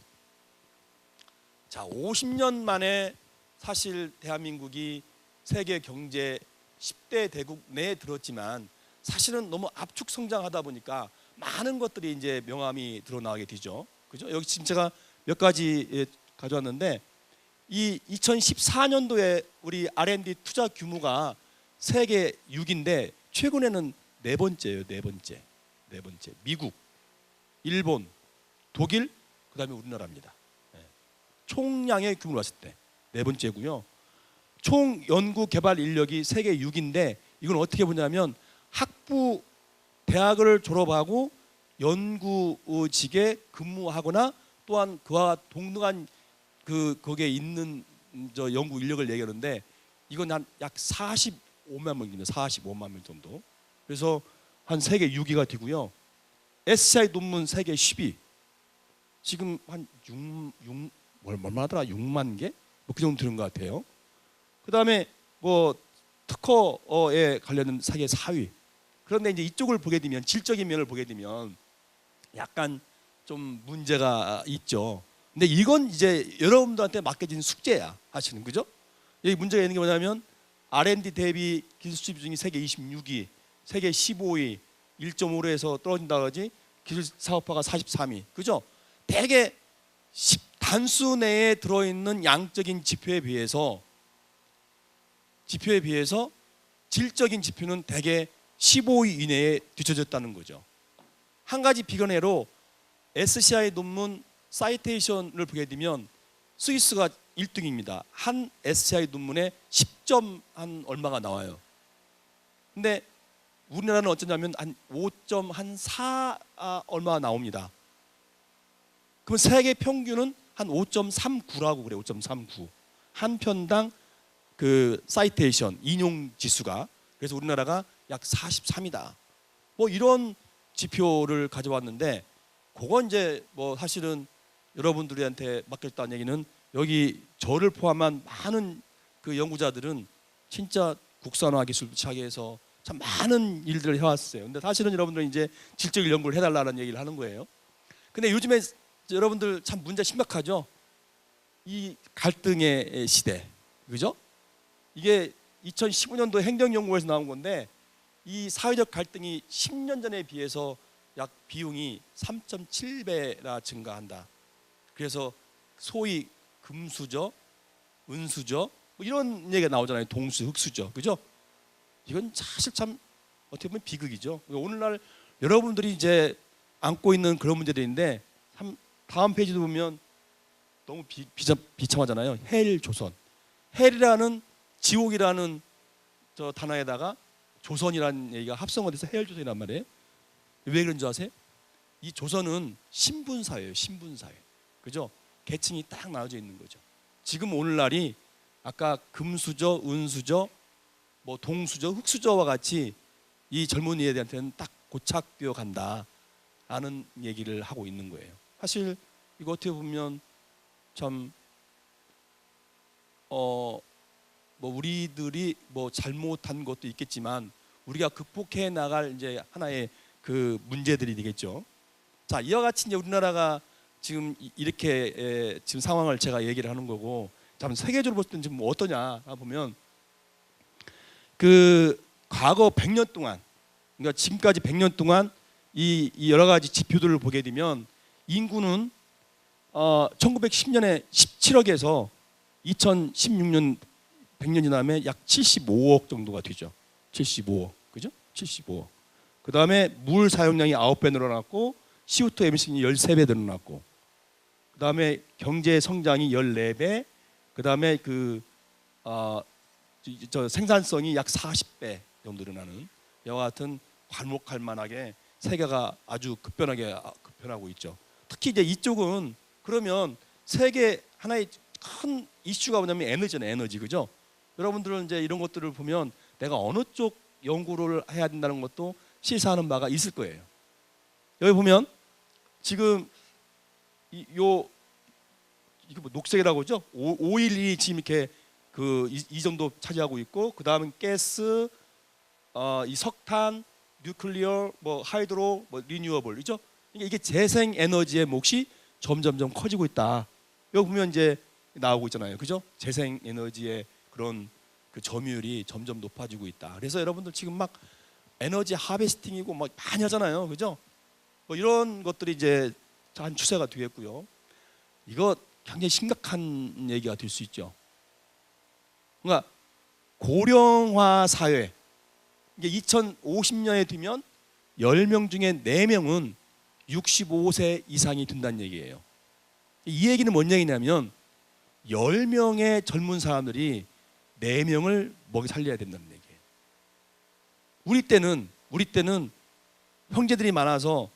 자 50년 만에 사실 대한민국이 세계 경제 10대 대국 내에 들었지만 사실은 너무 압축 성장하다 보니까 많은 것들이 이제 명암이 드러나게 되죠. 그죠? 여기 지금 제가 몇 가지 가져왔는데 이 2014년도에 우리 R&D 투자 규모가 세계 6인데 최근에는 네 번째예요. 네 번째. 미국, 일본, 독일, 그다음에 우리나라입니다. 총량의 규모로 봤을 때 네 번째고요. 총 연구 개발 인력이 세계 6인데 이건 어떻게 보냐면 학부 대학을 졸업하고 연구직에 근무하거나 또한 그와 동등한 거기에 있는 저 연구 인력을 얘기하는데 이건 한 약 45만 명입니다. 45만 명 정도. 그래서 한 세계 6위가 되고요. SCI 논문 세계 10위. 지금 한 6만 개? 뭐 그 정도 되는 것 같아요. 그다음에 뭐 특허에 관련된 세계 4위. 그런데 이제 이쪽을 보게 되면 질적인 면을 보게 되면 약간 좀 문제가 있죠. 근데 이건 이제 여러분들한테 맡겨진 숙제야. 하시는 거죠? 여기 문제가 있는 게 뭐냐면 R&D 대비 기술 수입 중이 세계 26위, 세계 15위, 1.5로에서 떨어진다 그러지. 기술 사업화가 43위. 그죠? 대개 단수 내에 들어 있는 양적인 지표에 비해서 질적인 지표는 대개 15위 이내에 뒤쳐졌다는 거죠. 한 가지 비견해로 SCI 논문 사이테이션을 보게 되면 스위스가 1등입니다. 한 SCI 논문에 10점 한 얼마가 나와요. 근데 우리나라는 어쩌냐면 한 5.4 얼마가 나옵니다. 그럼 세계 평균은 한 5.39라고 그래요. 5.39. 한 편당 그 사이테이션 인용 지수가. 그래서 우리나라가 약 43이다. 뭐 이런 지표를 가져왔는데 그건 이제 뭐 사실은 여러분들한테 맡겼다는 얘기는 여기 저를 포함한 많은 그 연구자들은 진짜 국산화 기술 차기해서 참 많은 일들을 해왔어요. 근데 사실은 여러분들은 이제 질적 연구를 해달라는 얘기를 하는 거예요. 근데 요즘에 여러분들 참 문제 심각하죠. 이 갈등의 시대, 그죠? 이게 2015년도 행정연구에서 나온 건데 이 사회적 갈등이 10년 전에 비해서 약 비용이 3.7배나 증가한다. 그래서 소위 금수저, 은수저 뭐 이런 얘기가 나오잖아요. 동수, 흑수저, 그죠? 이건 사실 참 어떻게 보면 비극이죠. 오늘날 여러분들이 이제 안고 있는 그런 문제들인데 다음 페이지도 보면 너무 비참하잖아요. 헬조선. 헬이라는 지옥이라는 저 단어에다가 조선이라는 얘기가 합성어 돼서 헬조선이란 말이에요. 왜 그런 줄 아세요? 이 조선은 신분사회예요. 신분사회. 그죠? 계층이 딱 나눠져 있는 거죠. 지금 오늘날이 아까 금수저, 은수저, 뭐 동수저, 흑수저와 같이 이 젊은이들한테는 딱 고착되어 간다라는 얘기를 하고 있는 거예요. 사실 이거 어떻게 보면 참 뭐 우리들이 뭐 잘못한 것도 있겠지만 우리가 극복해 나갈 이제 하나의 그 문제들이 되겠죠. 자, 이와 같이 이제 우리나라가 지금 이렇게 지금 상황을 제가 얘기를 하는 거고, 자, 세계적으로 볼 때는 지금 뭐 어떠냐 보면 그 과거 100년 동안, 그러니까 지금까지 100년 동안 이 여러 가지 지표들을 보게 되면 인구는 1910년에 17억에서 2016년 100년 지나면 약 75억 정도가 되죠. 75억. 그죠? 75억. 그다음에 물 사용량이 9배 늘어났고 CO2 에미션이 13배 늘어났고 그다음에 경제 성장이 14배, 그다음에 생산성이 약 40배 정도 늘어나는 이와 같은 관목할 만하게 세계가 아주 급변하고 있죠. 특히 이제 이쪽은 그러면 세계 하나의 큰 이슈가 뭐냐면 에너지는 에너지, 그죠? 여러분들은 이제 이런 것들을 보면 내가 어느 쪽 연구를 해야 된다는 것도 시사하는 바가 있을 거예요. 여기 보면 지금 이거 뭐 녹색이라고 하죠? 512 지금 이렇게 이 정도 차지하고 있고, 그 다음은 가스, 이 석탄, 뉴클리어, 뭐 하이드로, 뭐 리뉴어블, 이죠? 이게 재생 에너지의 몫이 점점점 커지고 있다. 여기 보면 이제 나오고 있잖아요, 그죠? 재생 에너지의 그런 그 점유율이 점점 높아지고 있다. 그래서 여러분들 지금 막 에너지 하베스팅이고 막 많이 하잖아요, 그죠? 뭐 이런 것들이 이제 한 추세가 되겠고요. 이거 굉장히 심각한 얘기가 될 수 있죠. 그러니까 고령화 사회, 이게 2050년에 되면 10명 중에 4명은 65세 이상이 된다는 얘기예요. 이 얘기는 뭔 얘기냐면 10명의 젊은 사람들이 4명을 먹여 살려야 된다는 얘기예요. 우리 때는 형제들이 많아서,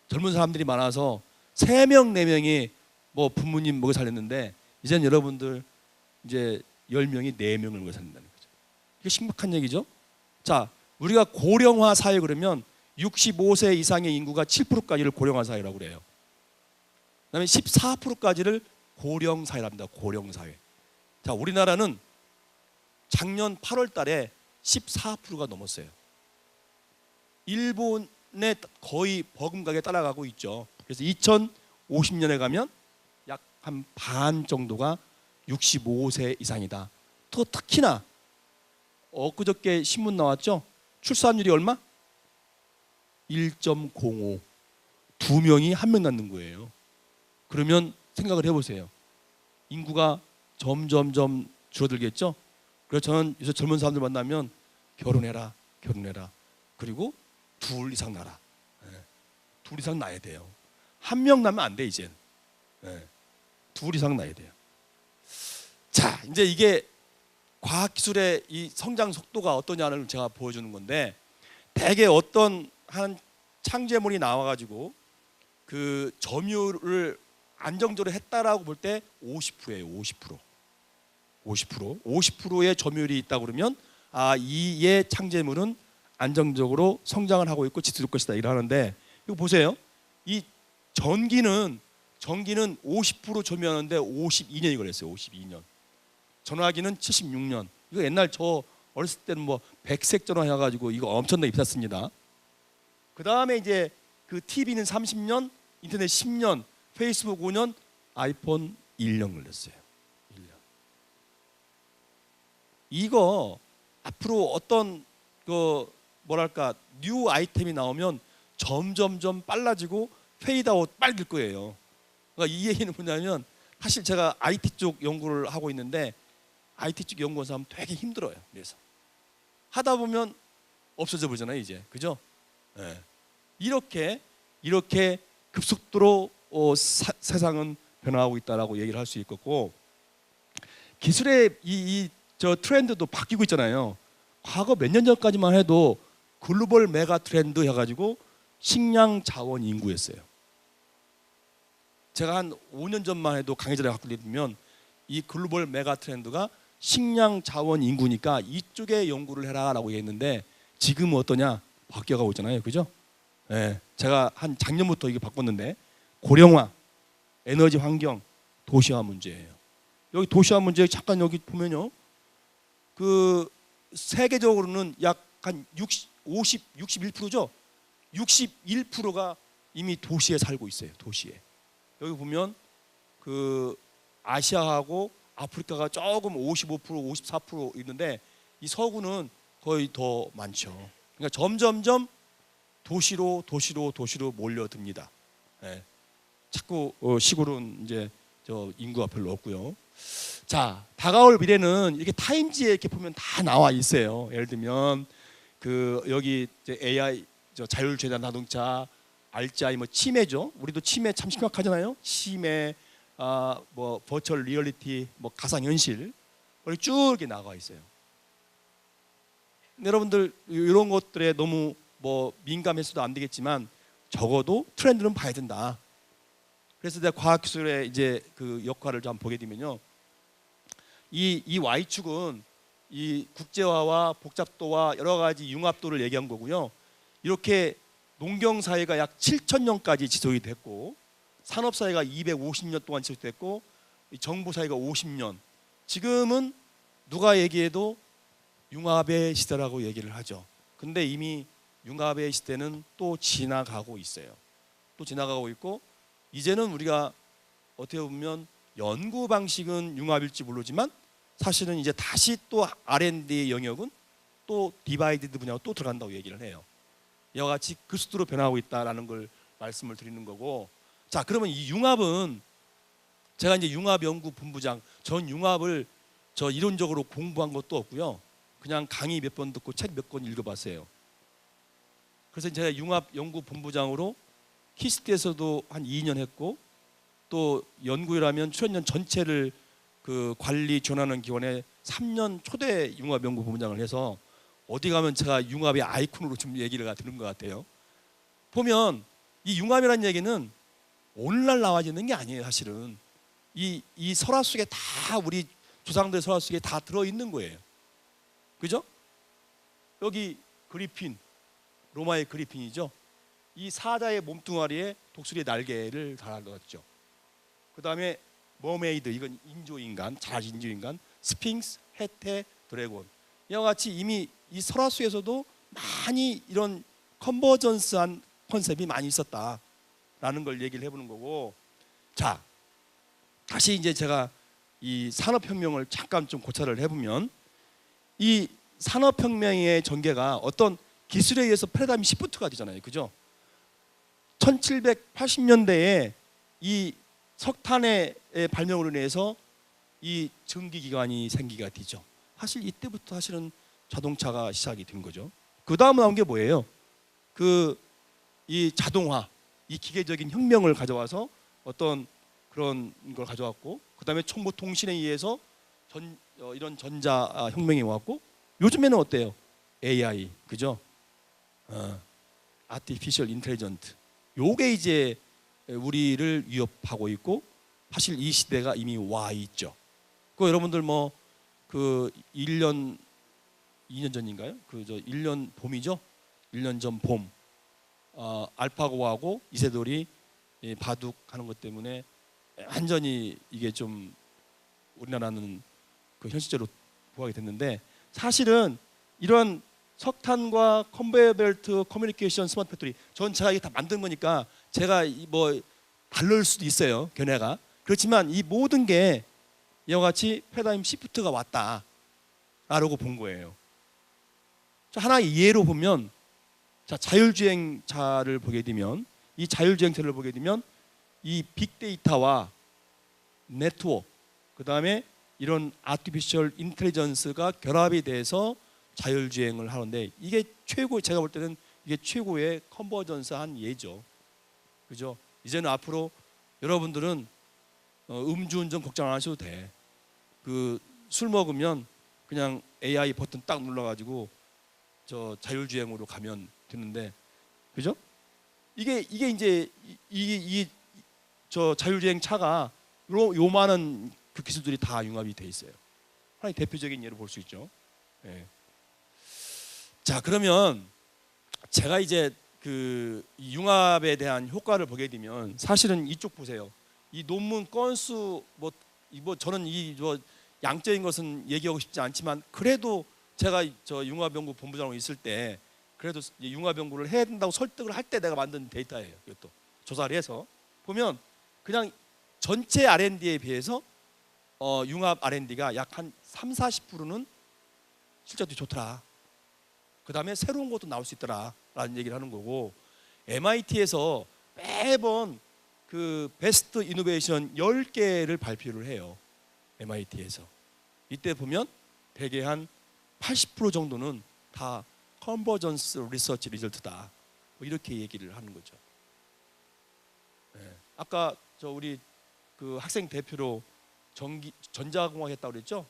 젊은 사람들이 많아서 3명, 4명이 뭐 부모님 먹여 살렸는데, 이제는 여러분들 이제 10명이 4명을 먹여 살린다는 거죠. 이게 심각한 얘기죠. 자, 우리가 고령화 사회 그러면 65세 이상의 인구가 7%까지를 고령화 사회라고 그래요. 그다음에 14%까지를 고령 사회랍니다. 고령 사회. 자, 우리나라는 작년 8월 달에 14%가 넘었어요. 일본에 거의 버금가게 따라가고 있죠. 그래서 2050년에 가면 약 한 반 정도가 65세 이상이다. 또 특히나 엊그저께 신문 나왔죠. 출산율이 얼마? 1.05. 2명이 1명 낳는 거예요. 그러면 생각을 해보세요. 인구가 점점점 줄어들겠죠. 그래서 저는 요새 젊은 사람들 만나면 결혼해라. 그리고 2 이상 낳아라. 2 이상 낳아야 돼요. 1명 낳으면 안 돼, 이젠. 2 이상 낳아야 돼요. 자, 이제 이게 과학기술의 이 성장 속도가 어떠냐를 제가 보여주는 건데, 대개 어떤 한 창제물이 나와가지고 그 점유율을 안정적으로 했다라고 볼 때 50%예요. 50%의 점유율이 있다 그러면 이의 창제물은 안정적으로 성장을 하고 있고 지속될 것이다 이러는데, 이거 보세요. 이 전기는 50% 점유하는데 52년이 걸렸어요. 52년. 전화기는 76년. 이거 옛날 저 어렸을 때는 뭐 백색 전화 해가지고 이거 엄청나게 비쌌습니다. 그 다음에 이제 그 TV는 30년, 인터넷 10년, 페이스북 5년, 아이폰 1년 걸렸어요. 1년. 이거 앞으로 어떤 뭐랄까 뉴 아이템이 나오면 점점점 빨라지고 페이드아웃 빨리 될 거예요. 그러니까 이 얘기는 뭐냐면, 사실 제가 IT 쪽 연구를 하고 있는데 IT 쪽 연구원사 하면 되게 힘들어요. 그래서 하다 보면 없어져 버리잖아요, 이제. 그죠? 네. 이렇게 급속도로 세상은 변화하고 있다라고 얘기를 할 수 있겠고, 기술의 저 트렌드도 바뀌고 있잖아요. 과거 몇 년 전까지만 해도 글로벌 메가 트렌드 해가지고 식량 자원 인구였어요. 제가 한 5년 전만 해도 강의자를 갖고 있으면 이 글로벌 메가 트렌드가 식량 자원 인구니까 이쪽에 연구를 해라라고 얘기했는데, 지금은 어떠냐? 바뀌어가고 있잖아요, 그죠? 네, 제가 한 작년부터 이게 바꿨는데, 고령화, 에너지 환경, 도시화 문제예요. 여기 도시화 문제 잠깐 여기 보면요, 그 세계적으로는 약 한 61%죠. 61%가 이미 도시에 살고 있어요. 도시에. 여기 보면 그 아시아하고 아프리카가 조금 55%, 54% 있는데, 이 서구는 거의 더 많죠. 그러니까 점점점 도시로 몰려듭니다. 네. 자꾸 시골은 이제 저 인구가 별로 없고요. 자, 다가올 미래는 이렇게 타임지에 이렇게 보면 다 나와 있어요. 예를 들면 그 여기 이제 AI, 저 자율주행 자동차, 알츠하이머, 치매죠. 우리도 치매 참 심각하잖아요. 치매, 뭐 버추얼 리얼리티, 뭐 가상현실, 이렇게 쭉 이렇게 나와 있어요. 여러분들 이런 것들에 너무 뭐 민감해서도 안 되겠지만 적어도 트렌드는 봐야 된다. 그래서 내가 과학기술의 이제 그 역할을 좀 보게 되면요, 이 Y축은 이 국제화와 복잡도와 여러 가지 융합도를 얘기한 거고요. 이렇게 농경 사회가 약 7,000년까지 지속이 됐고, 산업 사회가 250년 동안 지속됐고, 정부 사회가 50년. 지금은 누가 얘기해도 융합의 시대라고 얘기를 하죠. 근데 이미 융합의 시대는 또 지나가고 있어요. 또 지나가고 있고, 이제는 우리가 어떻게 보면 연구 방식은 융합일지 모르지만 사실은 이제 다시 또 R&D 영역은 또 디바이디드 분야로 또 들어간다고 얘기를 해요. 이와 같이 그 수두로 변하고 있다라는 걸 말씀을 드리는 거고, 자, 그러면 이 융합은 제가 이제 융합연구본부장, 전 융합을 저 이론적으로 공부한 것도 없고요. 그냥 강의 몇 번 듣고 책 몇 권 읽어봤어요. 그래서 제가 융합연구본부장으로 키스트에서도 한 2년 했고, 또 연구일하면 출연년 전체를 그 관리 지원하는 기관에 3년 초대 융합연구본부장을 해서 어디 가면 제가 융합의 아이콘으로 좀 얘기를 드는 것 같아요. 보면 이 융합이라는 얘기는 오늘날 나와지는 게 아니에요. 사실은 이 설화 속에 다 우리 조상들의 설화 속에 다 들어있는 거예요. 그죠? 여기 그리핀, 로마의 그리핀이죠. 이 사자의 몸뚱아리에 독수리의 날개를 달아놨죠. 그 다음에 머메이드, 이건 인조인간, 자인조인간, 스핑스, 해태, 드래곤. 이와 같이 이미 이 설화 속에서도 많이 이런 컨버전스한 컨셉이 많이 있었다라는 걸 얘기를 해보는 거고, 자, 다시 이제 제가 이 산업혁명을 잠깐 좀 고찰을 해보면, 이 산업혁명의 전개가 어떤 기술에 의해서 패러다임이 시프트가 되잖아요. 그죠? 1780년대에 이 석탄의 발명으로 인해서 이 전기기관이 생기가 되죠. 사실 이때부터 사실은 자동차가 시작이 된 거죠. 그 다음 나온 게 뭐예요? 이 자동화, 이 기계적인 혁명을 가져와서 어떤 그런 걸 가져왔고, 그 다음에 정보통신에 의해서 이런 전자 혁명이 왔고, 요즘에는 어때요? AI, 그죠? Artificial Intelligence. 요게 이제 우리를 위협하고 있고, 사실 이 시대가 이미 와 있죠. 그 여러분들 뭐 그 1년 2년 전인가요? 그 저 1년 봄이죠. 1년 전 봄. 알파고하고 이세돌이 바둑하는 것 때문에 완전히 이게 좀 우리나라는 그 현실적으로 부각이 됐는데, 사실은 이런 석탄과 컨베이어 벨트, 커뮤니케이션, 스마트 팩토리, 제가 이게 다 만든 거니까 제가 뭐 다를 수도 있어요, 견해가. 그렇지만 이 모든 게 이와 같이 패러다임 시프트가 왔다라고 본 거예요. 자, 하나의 예로 보면, 자, 자율주행차를 보게 되면, 이 자율주행차를 보게 되면 이 빅데이터와 네트워크, 그 다음에 이런 아티피셜 인텔리전스가 결합이 돼서 자율주행을 하는데, 이게 제가 볼 때는 이게 최고의 컨버전스한 예죠. 그죠? 이제는 앞으로 여러분들은 음주운전 걱정 안 하셔도 돼. 그 술 먹으면 그냥 AI 버튼 딱 눌러가지고 저 자율주행으로 가면 되는데, 그죠? 이게 이제 저 자율주행 차가 요만한 그 기술들이 다 융합이 돼 있어요. 하나의 대표적인 예로 볼 수 있죠. 네. 자, 그러면 제가 이제 그 융합에 대한 효과를 보게 되면, 사실은 이쪽 보세요. 이 논문 건수 뭐 저는 뭐 양적인 것은 얘기하고 싶지 않지만, 그래도 제가 저 융합연구 본부장으로 있을 때 그래도 융합연구를 해야 된다고 설득을 할 때 내가 만든 데이터예요. 이것도 조사를 해서 보면 그냥 전체 R&D에 비해서 융합 R&D가 약 한 30-40%는 실적이 좋더라. 그 다음에 새로운 것도 나올 수 있더라라는 얘기를 하는 거고, MIT에서 매번 그 베스트 이노베이션 10개를 발표를 해요. MIT에서. 이때 보면 대개 한 80% 정도는 다 컨버전스 리서치 리절트다. 뭐 이렇게 얘기를 하는 거죠. 네. 아까 저 우리 그 학생 대표로 전자공학 했다고 그랬죠?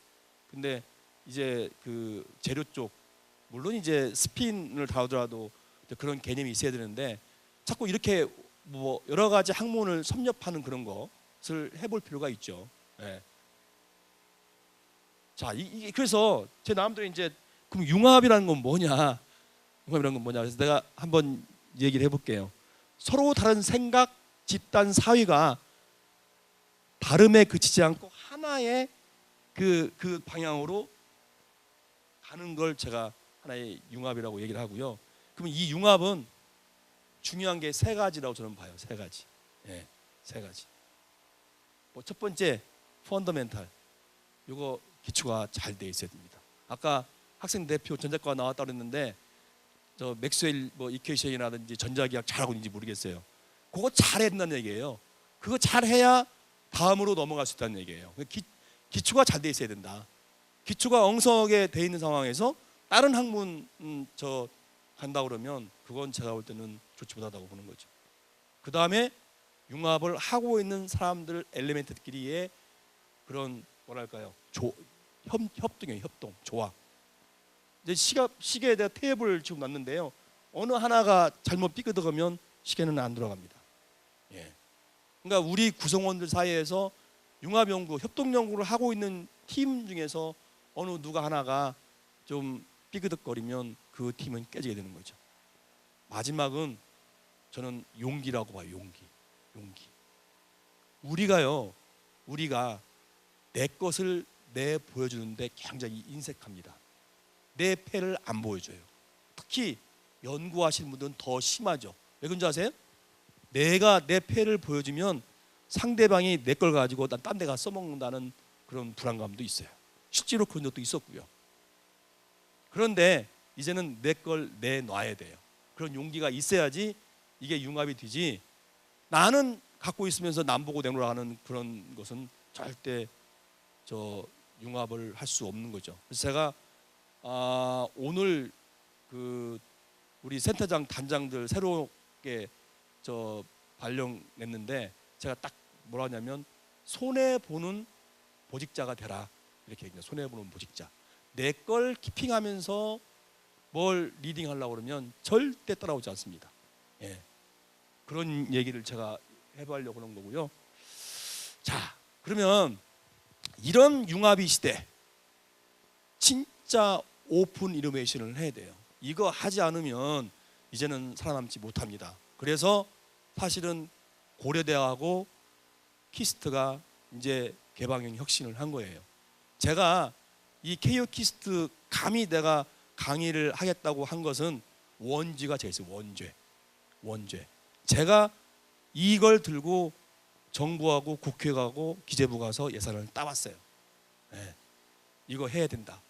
근데 이제 그 재료 쪽 물론 이제 스핀을 다루더라도 그런 개념이 있어야 되는데 자꾸 이렇게 뭐 여러 가지 학문을 섭렵하는 그런 것을 해볼 필요가 있죠. 네. 자, 이게 그래서 제 나름대로 이제 그럼 융합이라는 건 뭐냐? 융합이라는 건 뭐냐? 그래서 내가 한번 얘기를 해볼게요. 서로 다른 생각, 집단, 사회가 다름에 그치지 않고 하나의 그 방향으로 가는 걸 제가 하나의 융합이라고 얘기를 하고요. 그러면 이 융합은 중요한 게 세 가지라고 저는 봐요. 세 가지. 예, 세 가지. 뭐 첫 번째 펀더멘탈. 이거 기초가 잘 돼 있어야 됩니다. 아까 학생 대표 전자과 나왔다 그랬는데 저 맥스웰 뭐 이퀘이션이라든지 전자기학 잘하고 있는지 모르겠어요. 그거 잘해야 된다는 얘기예요. 그거 잘해야 다음으로 넘어갈 수 있다는 얘기예요. 기초가 잘 돼 있어야 된다. 기초가 엉성하게 돼 있는 상황에서 다른 학문 저 간다 그러면 그건 제가 볼 때는 좋지 못하다고 보는 거죠. 그 다음에 융합을 하고 있는 사람들 엘리멘트끼리의 그런 뭐랄까요 협동이에요. 협동, 조화. 이제 시계에 대한 테이블을 지금 놨는데요. 어느 하나가 잘못 삐끗어가면 시계는 안 돌아갑니다. 예. 그러니까 우리 구성원들 사이에서 융합 연구, 협동 연구를 하고 있는 팀 중에서 어느 누가 하나가 좀 삐그덕거리면 그 팀은 깨지게 되는 거죠. 마지막은 저는 용기라고 봐요. 용기. 우리가 내 것을 내 보여주는데 굉장히 인색합니다. 내 패를 안 보여줘요. 특히 연구하시는 분들은 더 심하죠. 왜 그런지 아세요? 내가 내 패를 보여주면 상대방이 내 걸 가지고 난 딴 데 가 써먹는다는 그런 불안감도 있어요. 실제로 그런 적도 있었고요. 그런데 이제는 내 걸 내놔야 돼요. 그런 용기가 있어야지 이게 융합이 되지. 나는 갖고 있으면서 남 보고 내놓으라 하는 그런 것은 절대 저 융합을 할 수 없는 거죠. 그래서 제가 오늘 그 우리 센터장 단장들 새롭게 저 발령냈는데 제가 딱 뭐라 하냐면 손해 보는 보직자가 되라 이렇게 얘기해요. 손해 보는 보직자. 내 걸 키핑하면서 뭘 리딩하려고 그러면 절대 따라오지 않습니다. 예. 그런 얘기를 제가 해보려고 하는 거고요. 자, 그러면 이런 융합이 시대 진짜 오픈 이노베이션을 해야 돼요. 이거 하지 않으면 이제는 살아남지 못합니다. 그래서 사실은 고려대하고 키스트가 이제 개방형 혁신을 한 거예요. 제가 이 KU 키스트 감히 내가 강의를 하겠다고 한 것은 원죄가 제일 있어요. 원죄. 제가 이걸 들고 정부하고 국회 가고 기재부 가서 예산을 따왔어요. 네. 이거 해야 된다.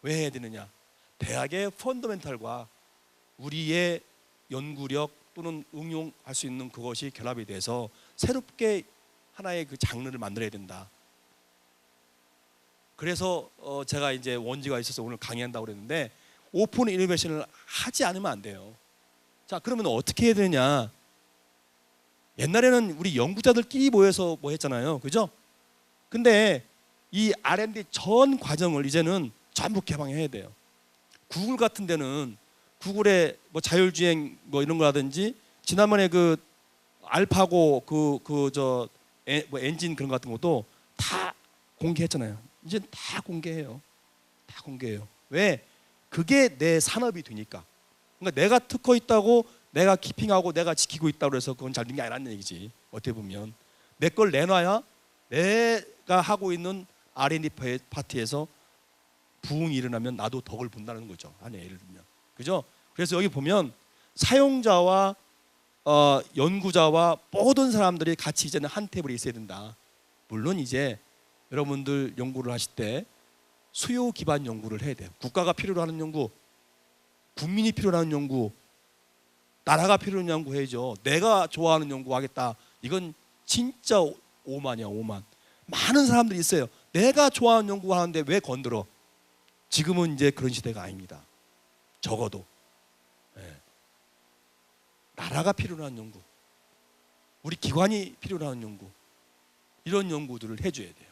왜 해야 되느냐? 대학의 펀더멘탈과 우리의 연구력 또는 응용할 수 있는 그것이 결합이 돼서 새롭게 하나의 그 장르를 만들어야 된다. 그래서 제가 이제 원지가 있어서 오늘 강의한다고 그랬는데 오픈 이노베이션을 하지 않으면 안 돼요. 자, 그러면 어떻게 해야 되느냐? 옛날에는 우리 연구자들끼리 모여서 뭐 했잖아요. 그죠? 근데 이 R&D 전 과정을 이제는 전부 개방해야 돼요. 구글 같은 데는 구글의 뭐 자율주행 뭐 이런 거라든지 지난번에 그 알파고 뭐 엔진 그런 거 같은 것도 다 공개했잖아요. 이제 다 공개해요. 다 공개해요. 왜? 그게 내 산업이 되니까. 그러니까 내가 특허 있다고 내가 키핑하고 내가 지키고 있다고 해서 그건 잘 된 게 아니라는 얘기지. 어떻게 보면 내 걸 내놔야 내가 하고 있는 R&D 파트에서 부흥이 일어나면 나도 덕을 본다는 거죠. 아니 예를 들면 그죠? 그래서 여기 보면 사용자와 연구자와 모든 사람들이 같이 이제는 한 테이블에 있어야 된다. 물론 이제 여러분들 연구를 하실 때 수요 기반 연구를 해야 돼요. 국가가 필요로 하는 연구, 국민이 필요로 하는 연구, 나라가 필요한 연구 해야죠. 내가 좋아하는 연구 하겠다. 이건 진짜 오만이야, 오만. 많은 사람들이 있어요. 내가 좋아하는 연구 하는데 왜 건들어? 지금은 이제 그런 시대가 아닙니다. 적어도 나라가 필요한 연구, 우리 기관이 필요한 연구, 이런 연구들을 해줘야 돼요.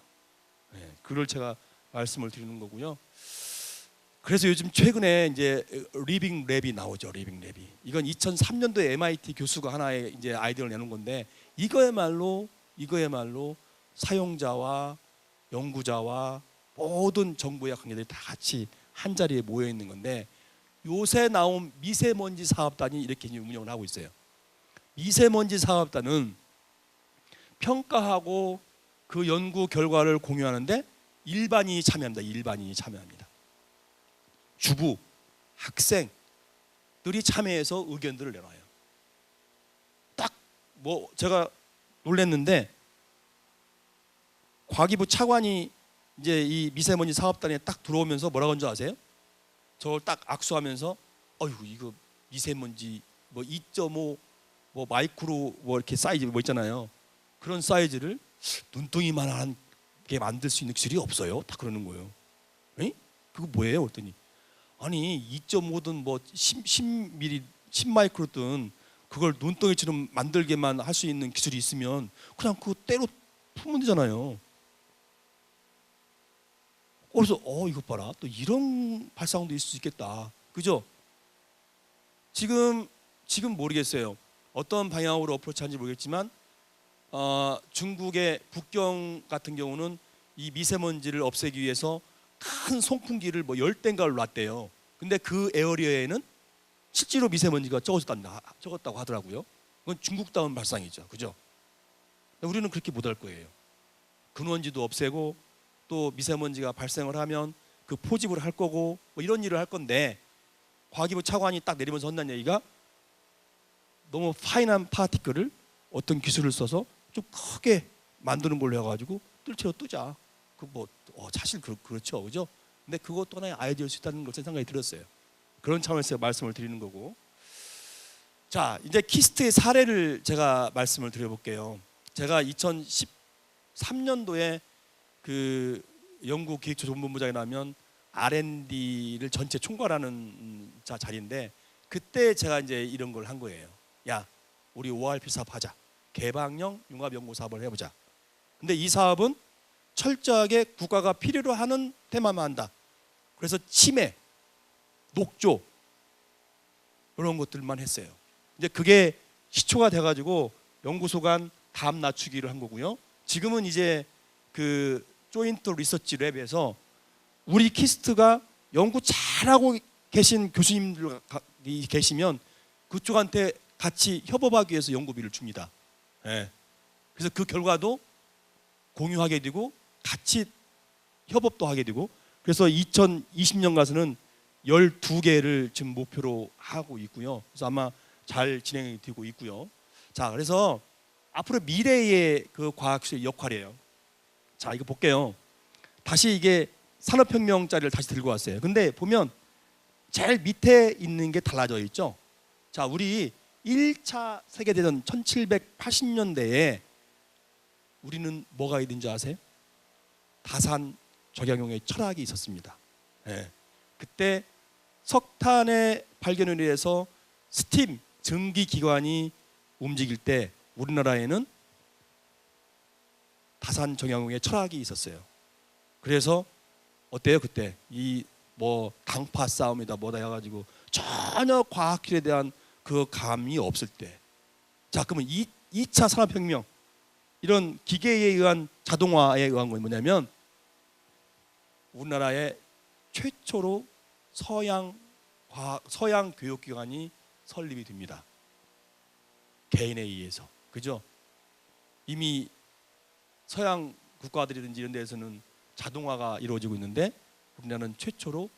그걸 제가 말씀을 드리는 거고요. 그래서 요즘 최근에 이제 리빙 랩이 나오죠. 리빙 랩이. 이건 2003년도에 MIT 교수가 하나의 이제 아이디어를 내는 건데 이거야말로 사용자와 연구자와 모든 정부의 관계들이 다 같이 한 자리에 모여 있는 건데 요새 나온 미세먼지 사업단이 이렇게 운영을 하고 있어요. 미세먼지 사업단은 평가하고 그 연구 결과를 공유하는데 일반인이 참여합니다. 일반인이 참여합니다. 주부, 학생들이 참여해서 의견들을 내놔요. 딱 뭐 제가 놀랐는데 과기부 차관이 이제 이 미세먼지 사업단에 딱 들어오면서 뭐라고 한 줄 아세요? 저걸 딱 악수하면서 어이구 이거 미세먼지 뭐 2.5 뭐 마이크로 뭐 이렇게 사이즈 뭐 있잖아요. 그런 사이즈를 눈덩이만한 게 만들 수 있는 기술이 없어요. 다 그러는 거예요. 에? 그거 뭐예요? 그랬더니 아니 2.5든 뭐 10mm 10마이크로든 그걸 눈덩이처럼 만들게만 할 수 있는 기술이 있으면 그냥 그거 때로 풀면 되잖아요. 그래서 이것 봐라 또 이런 발상도 있을 수 있겠다. 그죠? 지금 모르겠어요. 어떤 방향으로 어프로치하는지 모르겠지만 중국의 북경 같은 경우는 이 미세먼지를 없애기 위해서 큰 송풍기를 뭐 10대인가를 놨대요. 근데 그 에어리어에는 실제로 미세먼지가 적었다고 하더라고요. 그건 중국다운 발상이죠. 그죠? 우리는 그렇게 못할 거예요. 근원지도 없애고 또 미세먼지가 발생을 하면 그 포집을 할 거고 뭐 이런 일을 할 건데 과기부 차관이 딱 내리면서 한다는 얘기가 너무 파인한 파티클을 어떤 기술을 써서 좀 크게 만드는 걸로 해가지고 뜰채로 뜨자. 그 뭐 사실 그렇죠, 그죠? 근데 그것도 하나의 아이디어일 수 있다는 것에 생각이 들었어요. 그런 차원에서 말씀을 드리는 거고. 자, 이제 키스트의 사례를 제가 말씀을 드려볼게요. 제가 2013년도에 그 연구기획조정본부장에 나면 R&D를 전체 총괄하는 자리인데 그때 제가 이제 이런 걸 한 거예요. 야, 우리 ORP 사업하자. 개방형 융합연구 사업을 해보자. 근데 이 사업은 철저하게 국가가 필요로 하는 테마만 한다. 그래서 치매, 녹조 이런 것들만 했어요. 이제 그게 시초가 돼가지고 연구소 간 담 낮추기를 한 거고요. 지금은 이제 그 조인트 리서치 랩에서 우리 키스트가 연구 잘하고 계신 교수님들 계시면 그쪽한테 같이 협업하기 위해서 연구비를 줍니다. 그래서 그 결과도 공유하게 되고 같이 협업도 하게 되고 그래서 2020년 가서는 12개를 지금 목표로 하고 있고요. 그래서 아마 잘 진행이 되고 있고요. 자, 그래서 앞으로 미래의 그 과학기술의 역할이에요. 자, 이거 볼게요. 다시 이게 산업혁명자리를 다시 들고 왔어요. 근데 보면 제일 밑에 있는 게 달라져 있죠. 자, 우리 1차 세계대전 1780년대에 우리는 뭐가 있는지 아세요? 다산 적양용의 철학이 있었습니다. 그때 석탄의 발견에 의해서 스팀 증기 기관이 움직일 때 우리나라에는 다산 적양용의 철학이 있었어요. 그래서 어때요 그때 이 뭐 당파 싸움이다 뭐다 해가지고 전혀 과학실에 대한 그 감이 없을 때, 자 그러면 2차 산업혁명 이런 기계에 의한 자동화에 의한 건 뭐냐면 우리나라에 최초로 서양 교육기관이 설립이 됩니다. 개인에 의해서. 그죠? 이미 서양 국가들이든지 이런 데에서는 자동화가 이루어지고 있는데 우리나라는 최초로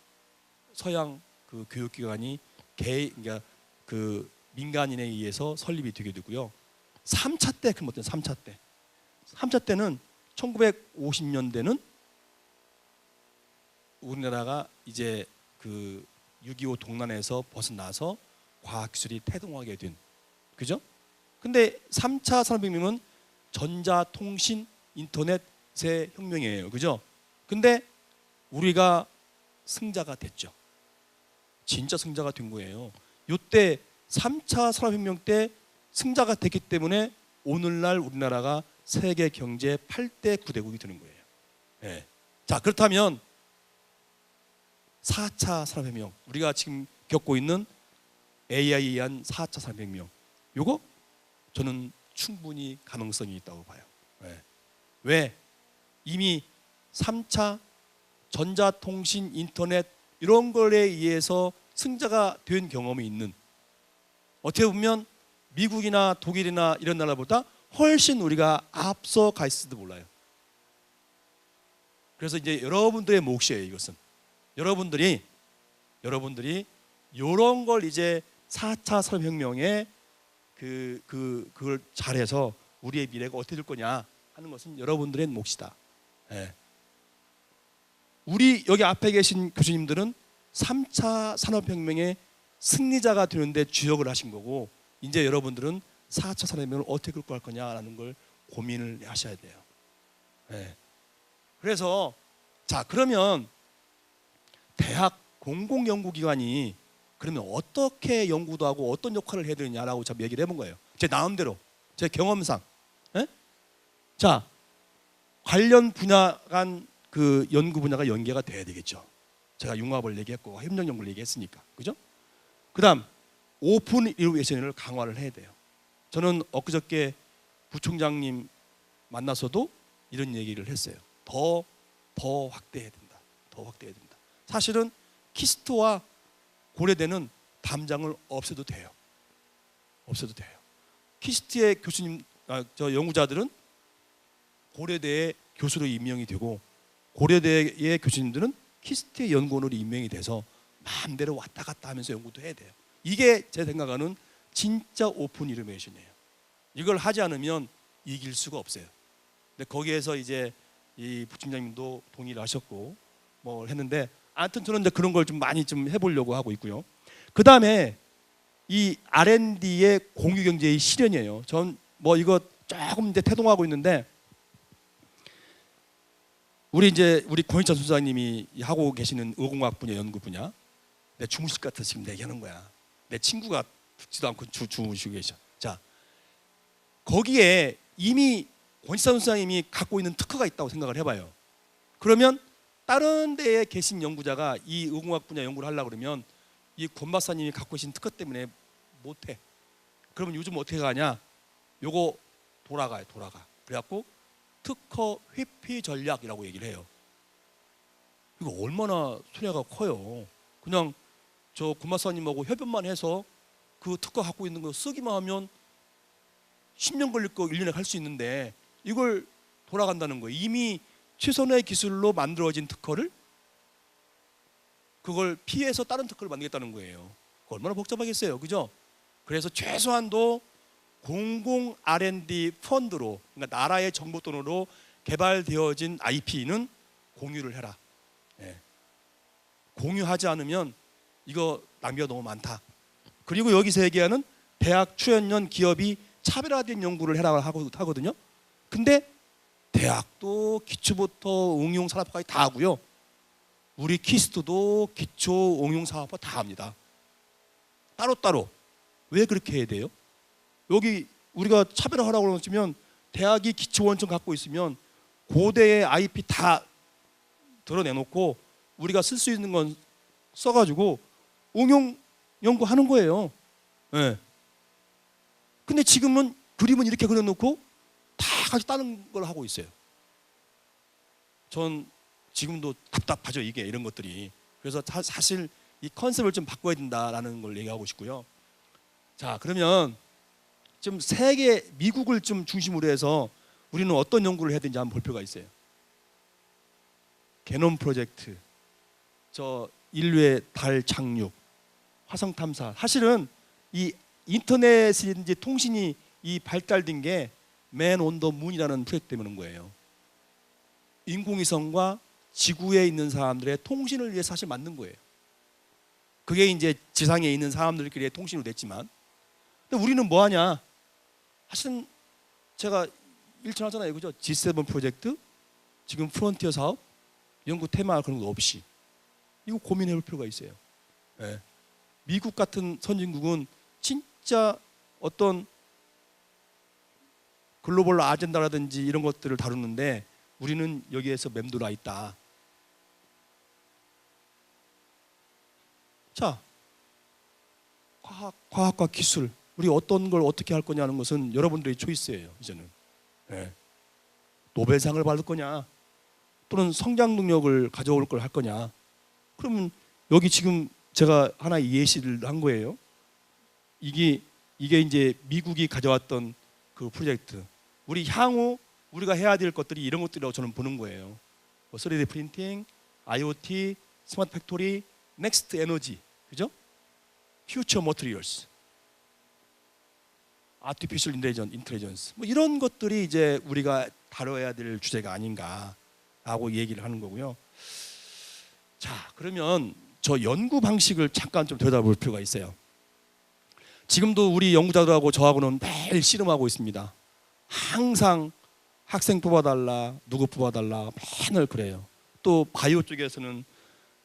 서양 그 교육기관이 그러니까 그 민간인에 의해서 설립이 되게 되고요. 3차 때 그럼 어떤 3차 때? 3차 때는 1950년대는 우리나라가 이제 그 6.25 동란에서 벗어나서 과학기술이 태동하게 된, 그죠? 근데 3차 산업혁명은 전자통신 인터넷의 혁명이에요, 그죠? 근데 우리가 승자가 됐죠. 진짜 승자가 된 거예요. 이때 3차 산업혁명 때 승자가 됐기 때문에 오늘날 우리나라가 세계 경제 8대 9대국이 되는 거예요. 예. 자, 그렇다면 4차 산업혁명, 우리가 지금 겪고 있는 AI에 의한 4차 산업혁명, 요거 저는 충분히 가능성이 있다고 봐요. 예. 왜? 이미 3차 전자통신 인터넷 이런 거에 의해서 승자가 된 경험이 있는, 어떻게 보면 미국이나 독일이나 이런 나라보다 훨씬 우리가 앞서 가 있을지도 몰라요. 그래서 이제 여러분들의 몫이에요, 이것은. 여러분들이 이런 걸 이제 4차 산업혁명에 그걸 잘해서 우리의 미래가 어떻게 될 거냐 하는 것은 여러분들의 몫이다. 예. 우리 여기 앞에 계신 교수님들은 3차 산업혁명의 승리자가 되는데 주역을 하신 거고, 이제 여러분들은 4차 산업혁명을 어떻게 끌고 갈 거냐라는 걸 고민을 하셔야 돼요. 예. 그래서 자, 그러면 대학 공공연구기관이 그러면 어떻게 연구도 하고 어떤 역할을 해야 되느냐라고 제가 얘기를 해본 거예요. 제 마음대로, 제 경험상. 예? 자, 관련 분야 간 그 연구 분야가 연계가 돼야 되겠죠. 제가 융합을 얘기했고 협력 연구를 얘기했으니까, 그죠? 그다음 오픈 이노베이션을 강화를 해야 돼요. 저는 엊그저께 부총장님 만나서도 이런 얘기를 했어요. 더 확대해야 된다. 더 확대해야 된다. 사실은 키스트와 고려대는 담장을 없애도 돼요. 없애도 돼요. 키스트의 교수님, 저 연구자들은 고려대의 교수로 임명이 되고, 고려대의 교수님들은 키스트의 연구원으로 임명이 돼서 마음대로 왔다 갔다 하면서 연구도 해야 돼요. 이게 제 생각하는 진짜 오픈 이노베이션이에요. 이걸 하지 않으면 이길 수가 없어요. 근데 거기에서 이제 이 부총장님도 동의를 하셨고 뭐 했는데, 아무튼 저는 이제 그런 걸 좀 많이 좀 해보려고 하고 있고요. 그 다음에 이 R&D의 공유 경제의 실현이에요. 전 뭐 이거 조금 이제 태동하고 있는데, 우리 권희찬 소장님이 하고 계시는 의공학 분야 연구 분야, 내 주무실 것 같아서 지금 얘기하는 거야. 내 친구가 듣지도 않고 주무시고 계셔. 자, 거기에 이미 권희찬 소장님이 갖고 있는 특허가 있다고 생각을 해봐요. 그러면 다른 데에 계신 연구자가 이 의공학 분야 연구를 하려고 그러면 이 권 박사님이 갖고 계신 특허 때문에 못해. 그러면 요즘 어떻게 가냐? 요거 돌아가. 그래갖고 특허 회피 전략이라고 얘기를 해요. 이거 얼마나 손해가 커요. 그냥 저 권 박사님하고 협연만 해서 그 특허 갖고 있는 거 쓰기만 하면 10년 걸릴 거 1년에 할 수 있는데, 이걸 돌아간다는 거예요. 이미 최선의 기술로 만들어진 특허를 그걸 피해서 다른 특허를 만들겠다는 거예요. 얼마나 복잡하겠어요, 그죠? 그래서 최소한도 공공 R&D 펀드로, 그러니까 나라의 정부 돈으로 개발되어진 IP는 공유를 해라. 예. 공유하지 않으면 이거 낭비가 너무 많다. 그리고 여기서 얘기하는 대학 출연연 기업이 차별화된 연구를 해라 하거든요. 근데 대학도 기초부터 응용 산업화까지 다 하고요. 우리 키스트도 기초 응용 산업화 다 합니다. 따로따로. 왜 그렇게 해야 돼요? 여기 우리가 차별화하라고 그러면 대학이 기초 원천 갖고 있으면 고대의 IP 다 드러내놓고 우리가 쓸 수 있는 건 써가지고 응용 연구하는 거예요. 네. 근데 지금은 그림은 이렇게 그려놓고 다 같이 다른 걸 하고 있어요. 전 지금도 답답하죠, 이게 이런 것들이. 그래서 사실 이 컨셉을 좀 바꿔야 된다라는 걸 얘기하고 싶고요. 자, 그러면 좀 세계 미국을 좀 중심으로 해서 우리는 어떤 연구를 해야 되는지 한번 볼 필요가 있어요. 게놈 프로젝트, 저 인류의 달 착륙, 화성 탐사. 사실은 이 인터넷이든지 통신이 이 발달된 게 맨 온 더 문이라는 프로젝트 때문에 그런 거예요. 인공위성과 지구에 있는 사람들의 통신을 위해 사실 만든 거예요. 그게 이제 지상에 있는 사람들끼리의 통신으로 됐지만, 근데 우리는 뭐 하냐? 사실은 제가 일천하잖아요, 그죠? G7 프로젝트, 지금 프론티어 사업, 연구 테마 그런 거 없이 이거 고민해볼 필요가 있어요. 예. 미국 같은 선진국은 진짜 어떤 글로벌 아젠다라든지 이런 것들을 다루는데 우리는 여기에서 맴돌아 있다. 자, 과학과 기술, 우리 어떤 걸 어떻게 할 거냐는 것은 여러분들의 초이스예요. 이제는 예. 노벨상을 받을 거냐, 또는 성장 능력을 가져올 걸 할 거냐. 그러면 여기 지금 제가 하나 예시를 한 거예요. 이게 이제 미국이 가져왔던 그 프로젝트. 우리 향후 우리가 해야 될 것들이 이런 것들이라고 저는 보는 거예요. 뭐 3D 프린팅, IoT, 스마트 팩토리, 넥스트 에너지, 그죠? 퓨처 머티리얼스, 아티피셜 인텔리전스, 뭐 이런 것들이 이제 우리가 다뤄야 될 주제가 아닌가라고 얘기를 하는 거고요. 자, 그러면 저 연구 방식을 잠깐 좀 들여다볼 필요가 있어요. 지금도 우리 연구자들하고 저하고는 매일 씨름하고 있습니다. 항상 학생 뽑아달라, 누구 뽑아달라, 맨날 그래요. 또 바이오 쪽에서는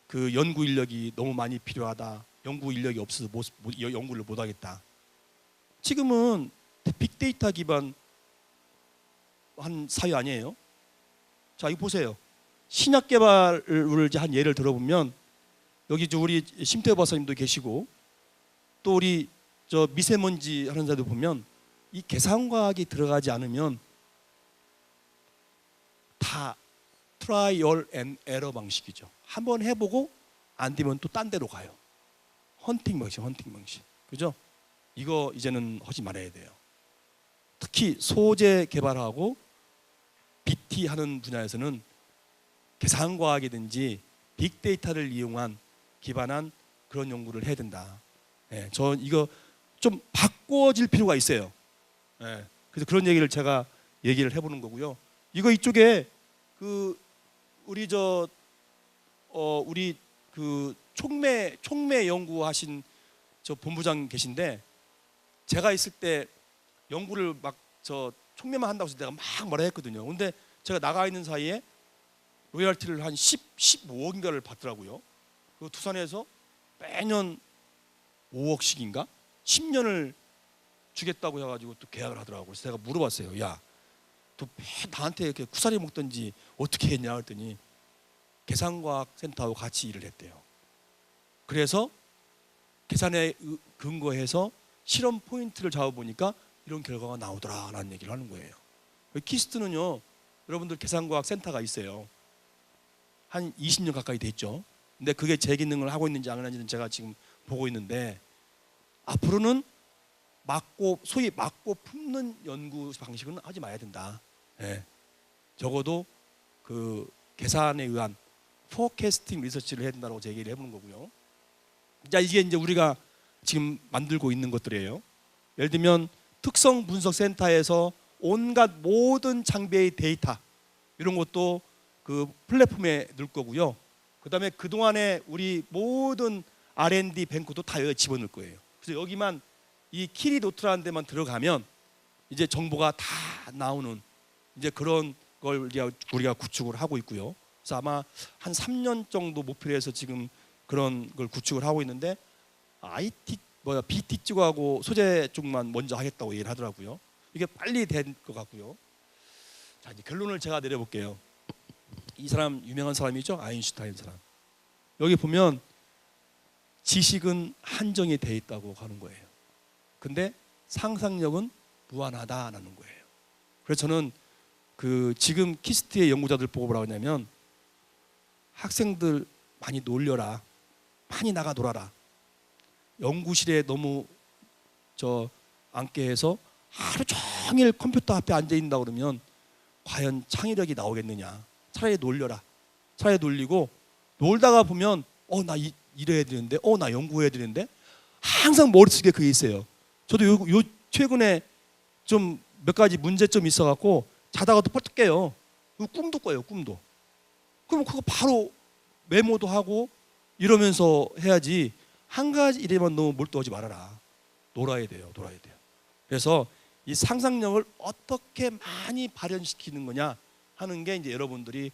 그 연구 인력이 너무 많이 필요하다, 연구 인력이 없어서 연구를 못하겠다. 지금은 빅데이터 기반 한 사회 아니에요? 자, 이거 보세요. 신약 개발을 이제 한 예를 들어보면, 여기 우리 심태호 박사님도 계시고, 또 우리 저 미세먼지 하는 사람도 보면 이 계산과학이 들어가지 않으면 다 트라이얼 앤 에러 방식이죠. 한번 해보고 안 되면 또 딴 데로 가요. 헌팅 방식, 그죠? 이거 이제는 하지 말아야 돼요. 특히 소재 개발하고 BT 하는 분야에서는 계산과학이든지 빅데이터를 이용한 기반한 그런 연구를 해야 된다. 예, 저 이거 좀 바꿔질 필요가 있어요. 예, 그래서 그런 얘기를 제가 얘기를 해보는 거고요. 이거 이쪽에 그 우리 우리 그 촉매 연구하신 저 본부장 계신데, 제가 있을 때 연구를 막 저 촉매만 한다고 해서 내가 막 뭐라 했거든요. 근데 제가 나가 있는 사이에 로열티를 한 15억인가를 받더라고요. 그 투산에서 매년 5억씩인가 10년을 주겠다고 해가지고 또 계약을 하더라고요. 그래서 제가 물어봤어요. 야, 너 나한테 이렇게 쿠사리 먹던지 어떻게 했냐 했더니 계산과학 센터하고 같이 일을 했대요. 그래서 계산에 근거해서 실험 포인트를 잡아보니까 이런 결과가 나오더라라는 얘기를 하는 거예요. 키스트는요, 여러분들 계산과학 센터가 있어요. 한 20년 가까이 됐죠. 근데 그게 제 기능을 하고 있는지 안 하는지는 제가 지금 보고 있는데, 앞으로는 소위 맞고 품는 연구 방식은 하지 말아야 된다. 예. 적어도 그 계산에 의한 포캐스팅 리서치를 해야 된다고 제 얘기를 해보는 거고요. 자, 이게 이제 우리가 지금 만들고 있는 것들이에요. 예를 들면 특성 분석 센터에서 온갖 모든 장비의 데이터 이런 것도 그 플랫폼에 넣을 거고요. 그다음에 그동안에 우리 모든 R&D 뱅크도 다 여기 집어넣을 거예요. 그래서 여기만 이 키리노트라는 데만 들어가면 이제 정보가 다 나오는 이제 그런 걸 우리가 구축을 하고 있고요. 그래서 아마 한 3년 정도 목표로 해서 지금 그런 걸 구축을 하고 있는데, BT 쪽하고 소재 쪽만 먼저 하겠다고 얘기를 하더라고요. 이게 빨리 된 것 같고요. 자, 이제 결론을 제가 내려볼게요. 이 사람 유명한 사람이죠, 아인슈타인 사람. 여기 보면 지식은 한정이 돼 있다고 하는 거예요. 근데 상상력은 무한하다라는 거예요. 그래서 저는 그 지금 키스트의 연구자들 보고 뭐라고 하냐면, 학생들 많이 놀려라, 많이 나가 놀아라. 연구실에 너무 앉게 해서 하루 종일 컴퓨터 앞에 앉아 있는다 그러면 과연 창의력이 나오겠느냐. 차라리 놀려라. 차라리 놀리고, 놀다가 보면 나 이래야 되는데, 나 연구해야 되는데, 항상 머릿속에 그게 있어요. 저도 요 최근에 좀 몇 가지 문제점이 있어갖고 자다가 또 뻘떡 깨요. 꿈도 꿔요, 꿈도. 그럼 그거 바로 메모도 하고 이러면서 해야지, 한 가지 일에만 너무 몰두하지 말아라. 놀아야 돼요. 그래서 이 상상력을 어떻게 많이 발현시키는 거냐 하는 게 이제 여러분들이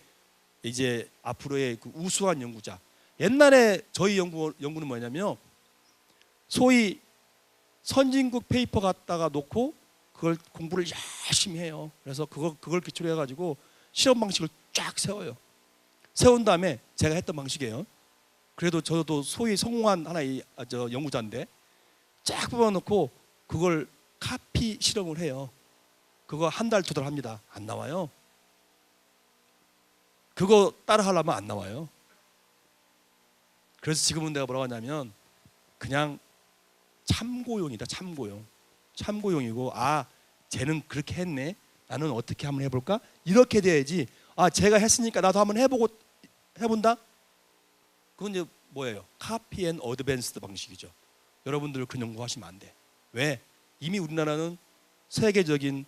이제 앞으로의 그 우수한 연구자. 옛날에 저희 연구는 뭐냐면요, 소위 선진국 페이퍼 갖다가 놓고 그걸 공부를 열심히 해요. 그래서 그걸 기초로 해가지고 실험 방식을 쫙 세워요. 세운 다음에 제가 했던 방식이에요. 그래도 저도 소위 성공한 하나의 연구자인데 쫙 뽑아놓고 그걸 카피 실험을 해요. 그거 한 달, 두 달 합니다. 안 나와요. 그거 따라 하려면 안 나와요. 그래서 지금은 내가 뭐라고 하냐면 그냥 참고용이다. 참고용이고, 아, 쟤는 그렇게 했네, 나는 어떻게 한번 해볼까, 이렇게 돼야지. 아, 제가 했으니까 나도 한번 해본다. 그건 이제 뭐예요? 카피 앤 어드밴스드 방식이죠. 여러분들 그 연구하시면 안 돼. 왜? 이미 우리나라는 세계적인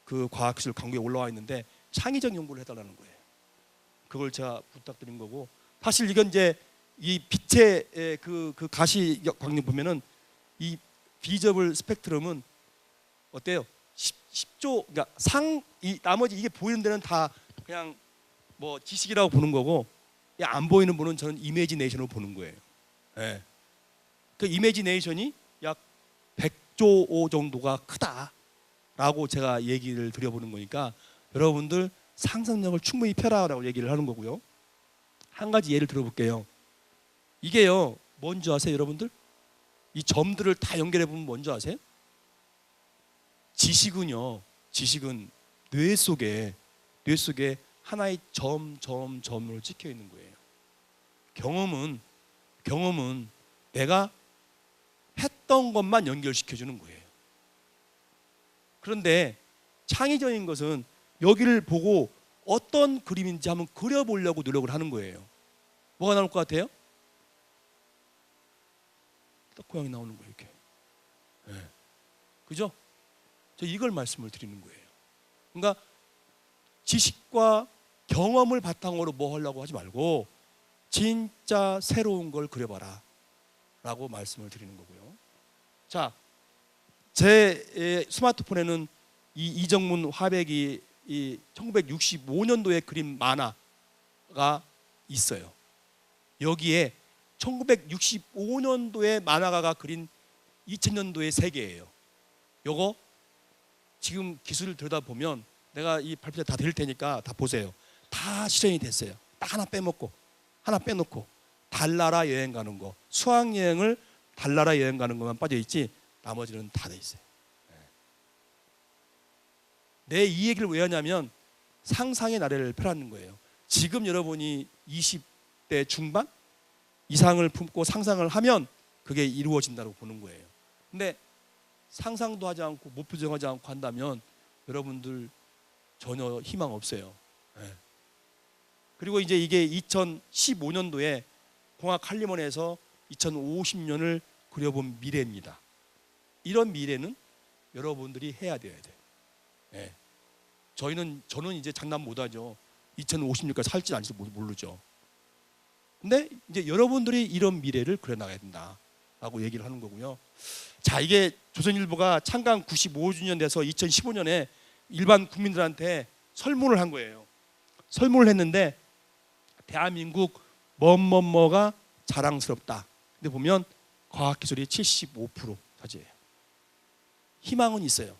그 과학기술 강국에 올라와 있는데 창의적 연구를 해달라는 거예요. 그걸 제가 부탁드린 거고, 사실 이건 이제 이 빛의 그 가시 광량 보면은 이 비저블 스펙트럼은 어때요? 10조, 그러니까 이 나머지 이게 보이는 데는 다 그냥 뭐 지식이라고 보는 거고, 안 보이는 분은 저는 이미지네이션으로 보는 거예요. 예. 그 이미지네이션이 약 100조 정도가 크다라고 제가 얘기를 드려보는 거니까 여러분들 상상력을 충분히 펴라라고 얘기를 하는 거고요. 한 가지 예를 들어볼게요. 이게요, 뭔지 아세요, 여러분들? 이 점들을 다 연결해 보면 뭔지 아세요? 지식은 뇌 속에 하나의 점으로 찍혀 있는 거예요. 경험은 내가 했던 것만 연결시켜 주는 거예요. 그런데 창의적인 것은 여기를 보고 어떤 그림인지 한번 그려보려고 노력을 하는 거예요. 뭐가 나올 것 같아요? 떡고양이 나오는 거예요, 이렇게. 네. 그죠? 저 이걸 말씀을 드리는 거예요. 그러니까 지식과 경험을 바탕으로 뭐 하려고 하지 말고 진짜 새로운 걸 그려봐라 라고 말씀을 드리는 거고요. 자, 제 스마트폰에는 이 이정문 화백이 이 1965년도에 그린 만화가 있어요. 여기에 1965년도에 만화가가 그린 2000년도의 세계예요. 요거 지금 기술을 들여다보면 내가 이 발표자 다 드릴 테니까 다 보세요. 다 실현이 됐어요. 딱 하나 빼놓고 달나라 여행 가는 거, 수학여행을 달나라 여행 가는 것만 빠져있지 나머지는 다 돼 있어요. 내 이 얘기를 왜 하냐면 상상의 나래를 펴라는 거예요. 지금 여러분이 20대 중반 이상을 품고 상상을 하면 그게 이루어진다고 보는 거예요. 근데 상상도 하지 않고 목표정하지 않고 한다면 여러분들 전혀 희망 없어요. 그리고 이제 이게 2015년도에 공학 할리먼에서 2050년을 그려본 미래입니다. 이런 미래는 여러분들이 해야 돼요. 저는 이제 장담 못하죠. 2050년까지 살지 않을지 모르죠. 근데 이제 여러분들이 이런 미래를 그려나가야 된다라고 얘기를 하는 거고요. 자, 이게 조선일보가 창간 95주년 돼서 2015년에 일반 국민들한테 설문을 한 거예요. 설문을 했는데 대한민국 뭐가 자랑스럽다. 근데 보면 과학기술이 75% 차지해요. 희망은 있어요.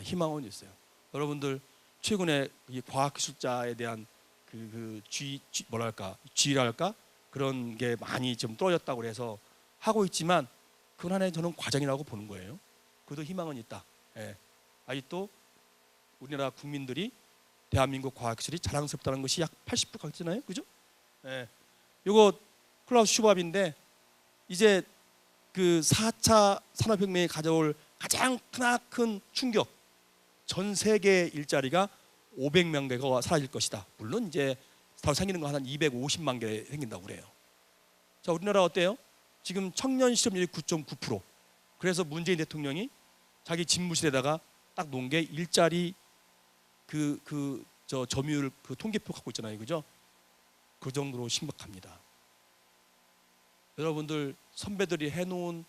희망은 있어요. 여러분들 최근에 이 과학기술자에 대한 지위랄까 그런 게 많이 좀 떨어졌다고 해서 하고 있지만 그건 하나의 저는 과정이라고 보는 거예요. 그래도 희망은 있다. 아직도 우리나라 국민들이 대한민국 과학기술이 자랑스럽다는 것이 약 80% 같잖아요, 그죠? 이거 클라우스 슈밥인데 이제 그 4차 산업혁명이 가져올 가장 크나큰 충격, 전 세계 일자리가 500만 개가 사라질 것이다. 물론 이제 더 생기는 거 한 250만 개 생긴다고 그래요. 자, 우리나라 어때요? 지금 청년 실업률이 9.9%. 그래서 문재인 대통령이 자기 집무실에다가 딱 놓은 게 일자리 점유율 통계표 갖고 있잖아요, 그죠? 그 정도로 심각합니다. 여러분들 선배들이 해놓은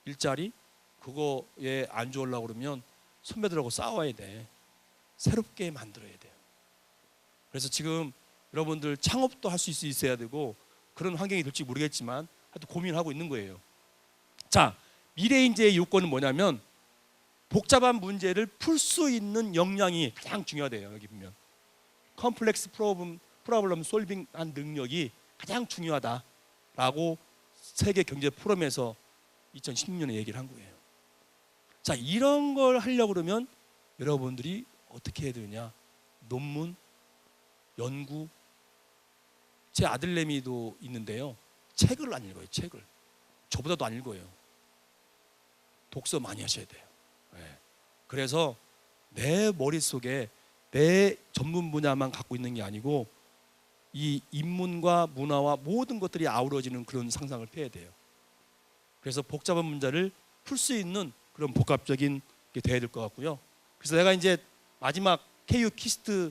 일자리 그거에 안 좋으려고 그러면 선배들하고 싸워야 돼. 새롭게 만들어야 돼요. 그래서 지금 여러분들 창업도 할 수 있어야 되고 그런 환경이 될지 모르겠지만 하여튼 고민하고 있는 거예요. 자, 미래 인재의 요건은 뭐냐면 복잡한 문제를 풀 수 있는 역량이 가장 중요하대요. 여기 보면 컴플렉스 프로블럼 솔빙한 능력이 가장 중요하다라고 세계 경제 포럼에서 2016년에 얘기를 한 거예요. 자, 이런 걸 하려고 그러면 여러분들이 어떻게 해야 되느냐? 논문, 연구. 제 아들내미도 있는데요. 책을 안 읽어요. 책을. 저보다도 안 읽어요. 독서 많이 하셔야 돼요. 네. 그래서 내 머릿속에 내 전문 분야만 갖고 있는 게 아니고 이 인문과 문화와 모든 것들이 아우러지는 그런 상상을 펴야 돼요. 그래서 복잡한 문제를 풀 수 있는 그런 복합적인 게 돼야 될 것 같고요. 그래서 내가 이제 마지막 KU 키스트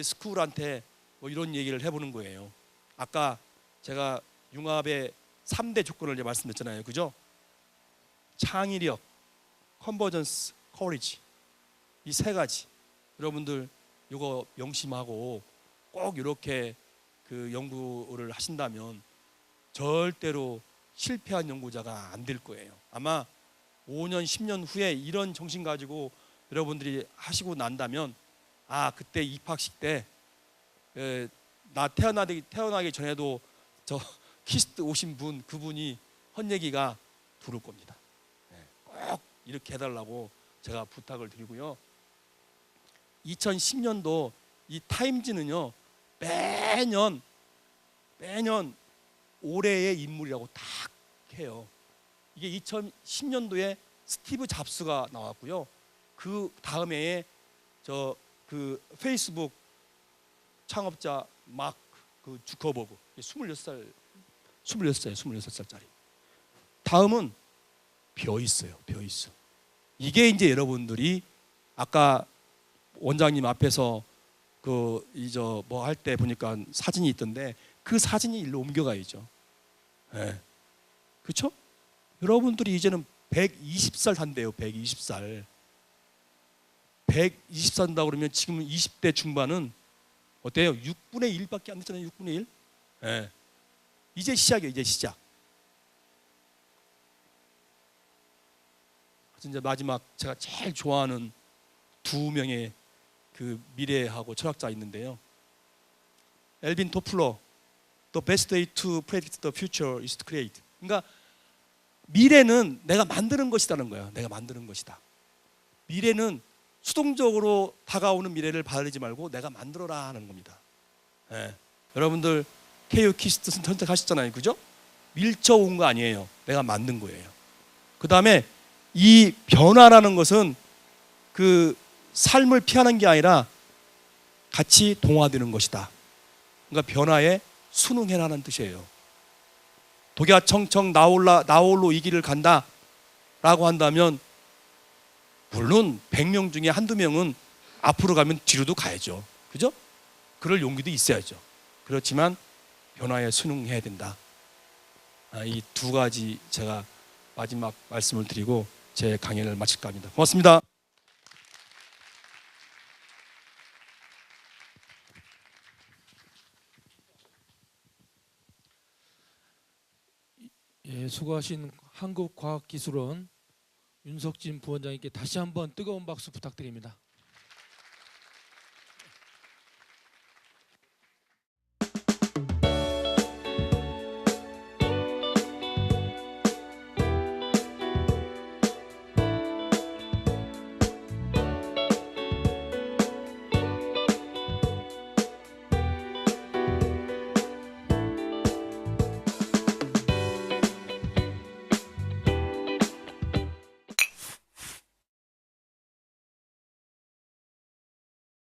스쿨한테 뭐 이런 얘기를 해보는 거예요. 아까 제가 융합의 3대 조건을 이제 말씀드렸잖아요. 그죠? 창의력, 컨버전스, 커리지. 이 세 가지. 여러분들 이거 명심하고 꼭 이렇게 그 연구를 하신다면 절대로 실패한 연구자가 안 될 거예요. 아마 5년, 10년 후에 이런 정신 가지고 여러분들이 하시고 난다면 아, 그때 입학식 때 나 태어나기 전에도 저 키스트 오신 분 그분이 한 얘기가 들을 겁니다. 꼭 이렇게 해달라고 제가 부탁을 드리고요. 2010년도 이 타임즈는요 매년 올해의 인물이라고 딱 해요. 이게 2010년도에 스티브 잡스가 나왔고요. 그 다음 해에 저 그 페이스북 창업자 마크 그 주커버그 26살짜리. 다음은 벼 있어요. 이게 이제 여러분들이 아까 원장님 앞에서 그 이저 뭐 할 때 보니까 사진이 있던데 그 사진이 일로 옮겨가야죠. 네. 그렇죠? 여러분들이 이제는 120살 산대요. 120살. 120 산다 그러면 지금 20대 중반은 어때요? 6분의 1밖에 안 됐잖아요. 6분의 1. 네. 이제 시작이에요. 이제 시작. 그래서 이제 마지막 제가 제일 좋아하는 두 명의 그 미래하고 철학자 있는데요. 엘빈 토플러, The best way to predict the future is to create. 그러니까 미래는 내가 만드는 것이라는 거야. 내가 만드는 것이다. 미래는 수동적으로 다가오는 미래를 바라지 말고 내가 만들어라 하는 겁니다. 네. 여러분들 KU 키스트 선택하셨잖아요. 그죠? 밀쳐 온 거 아니에요. 내가 만든 거예요. 그 다음에 이 변화라는 것은 그 삶을 피하는 게 아니라 같이 동화되는 것이다. 그러니까 변화에 순응해라는 뜻이에요. 독야청청 나홀로 이 길을 간다라고 한다면 물론 100명 중에 한두 명은 앞으로 가면 뒤로도 가야죠. 그죠? 그럴 용기도 있어야죠. 그렇지만 변화에 순응해야 된다. 이 두 가지 제가 마지막 말씀을 드리고 제 강연을 마칠까 합니다. 고맙습니다. 예, 수고하신 한국과학기술원 윤석진 부원장님께 다시 한번 뜨거운 박수 부탁드립니다.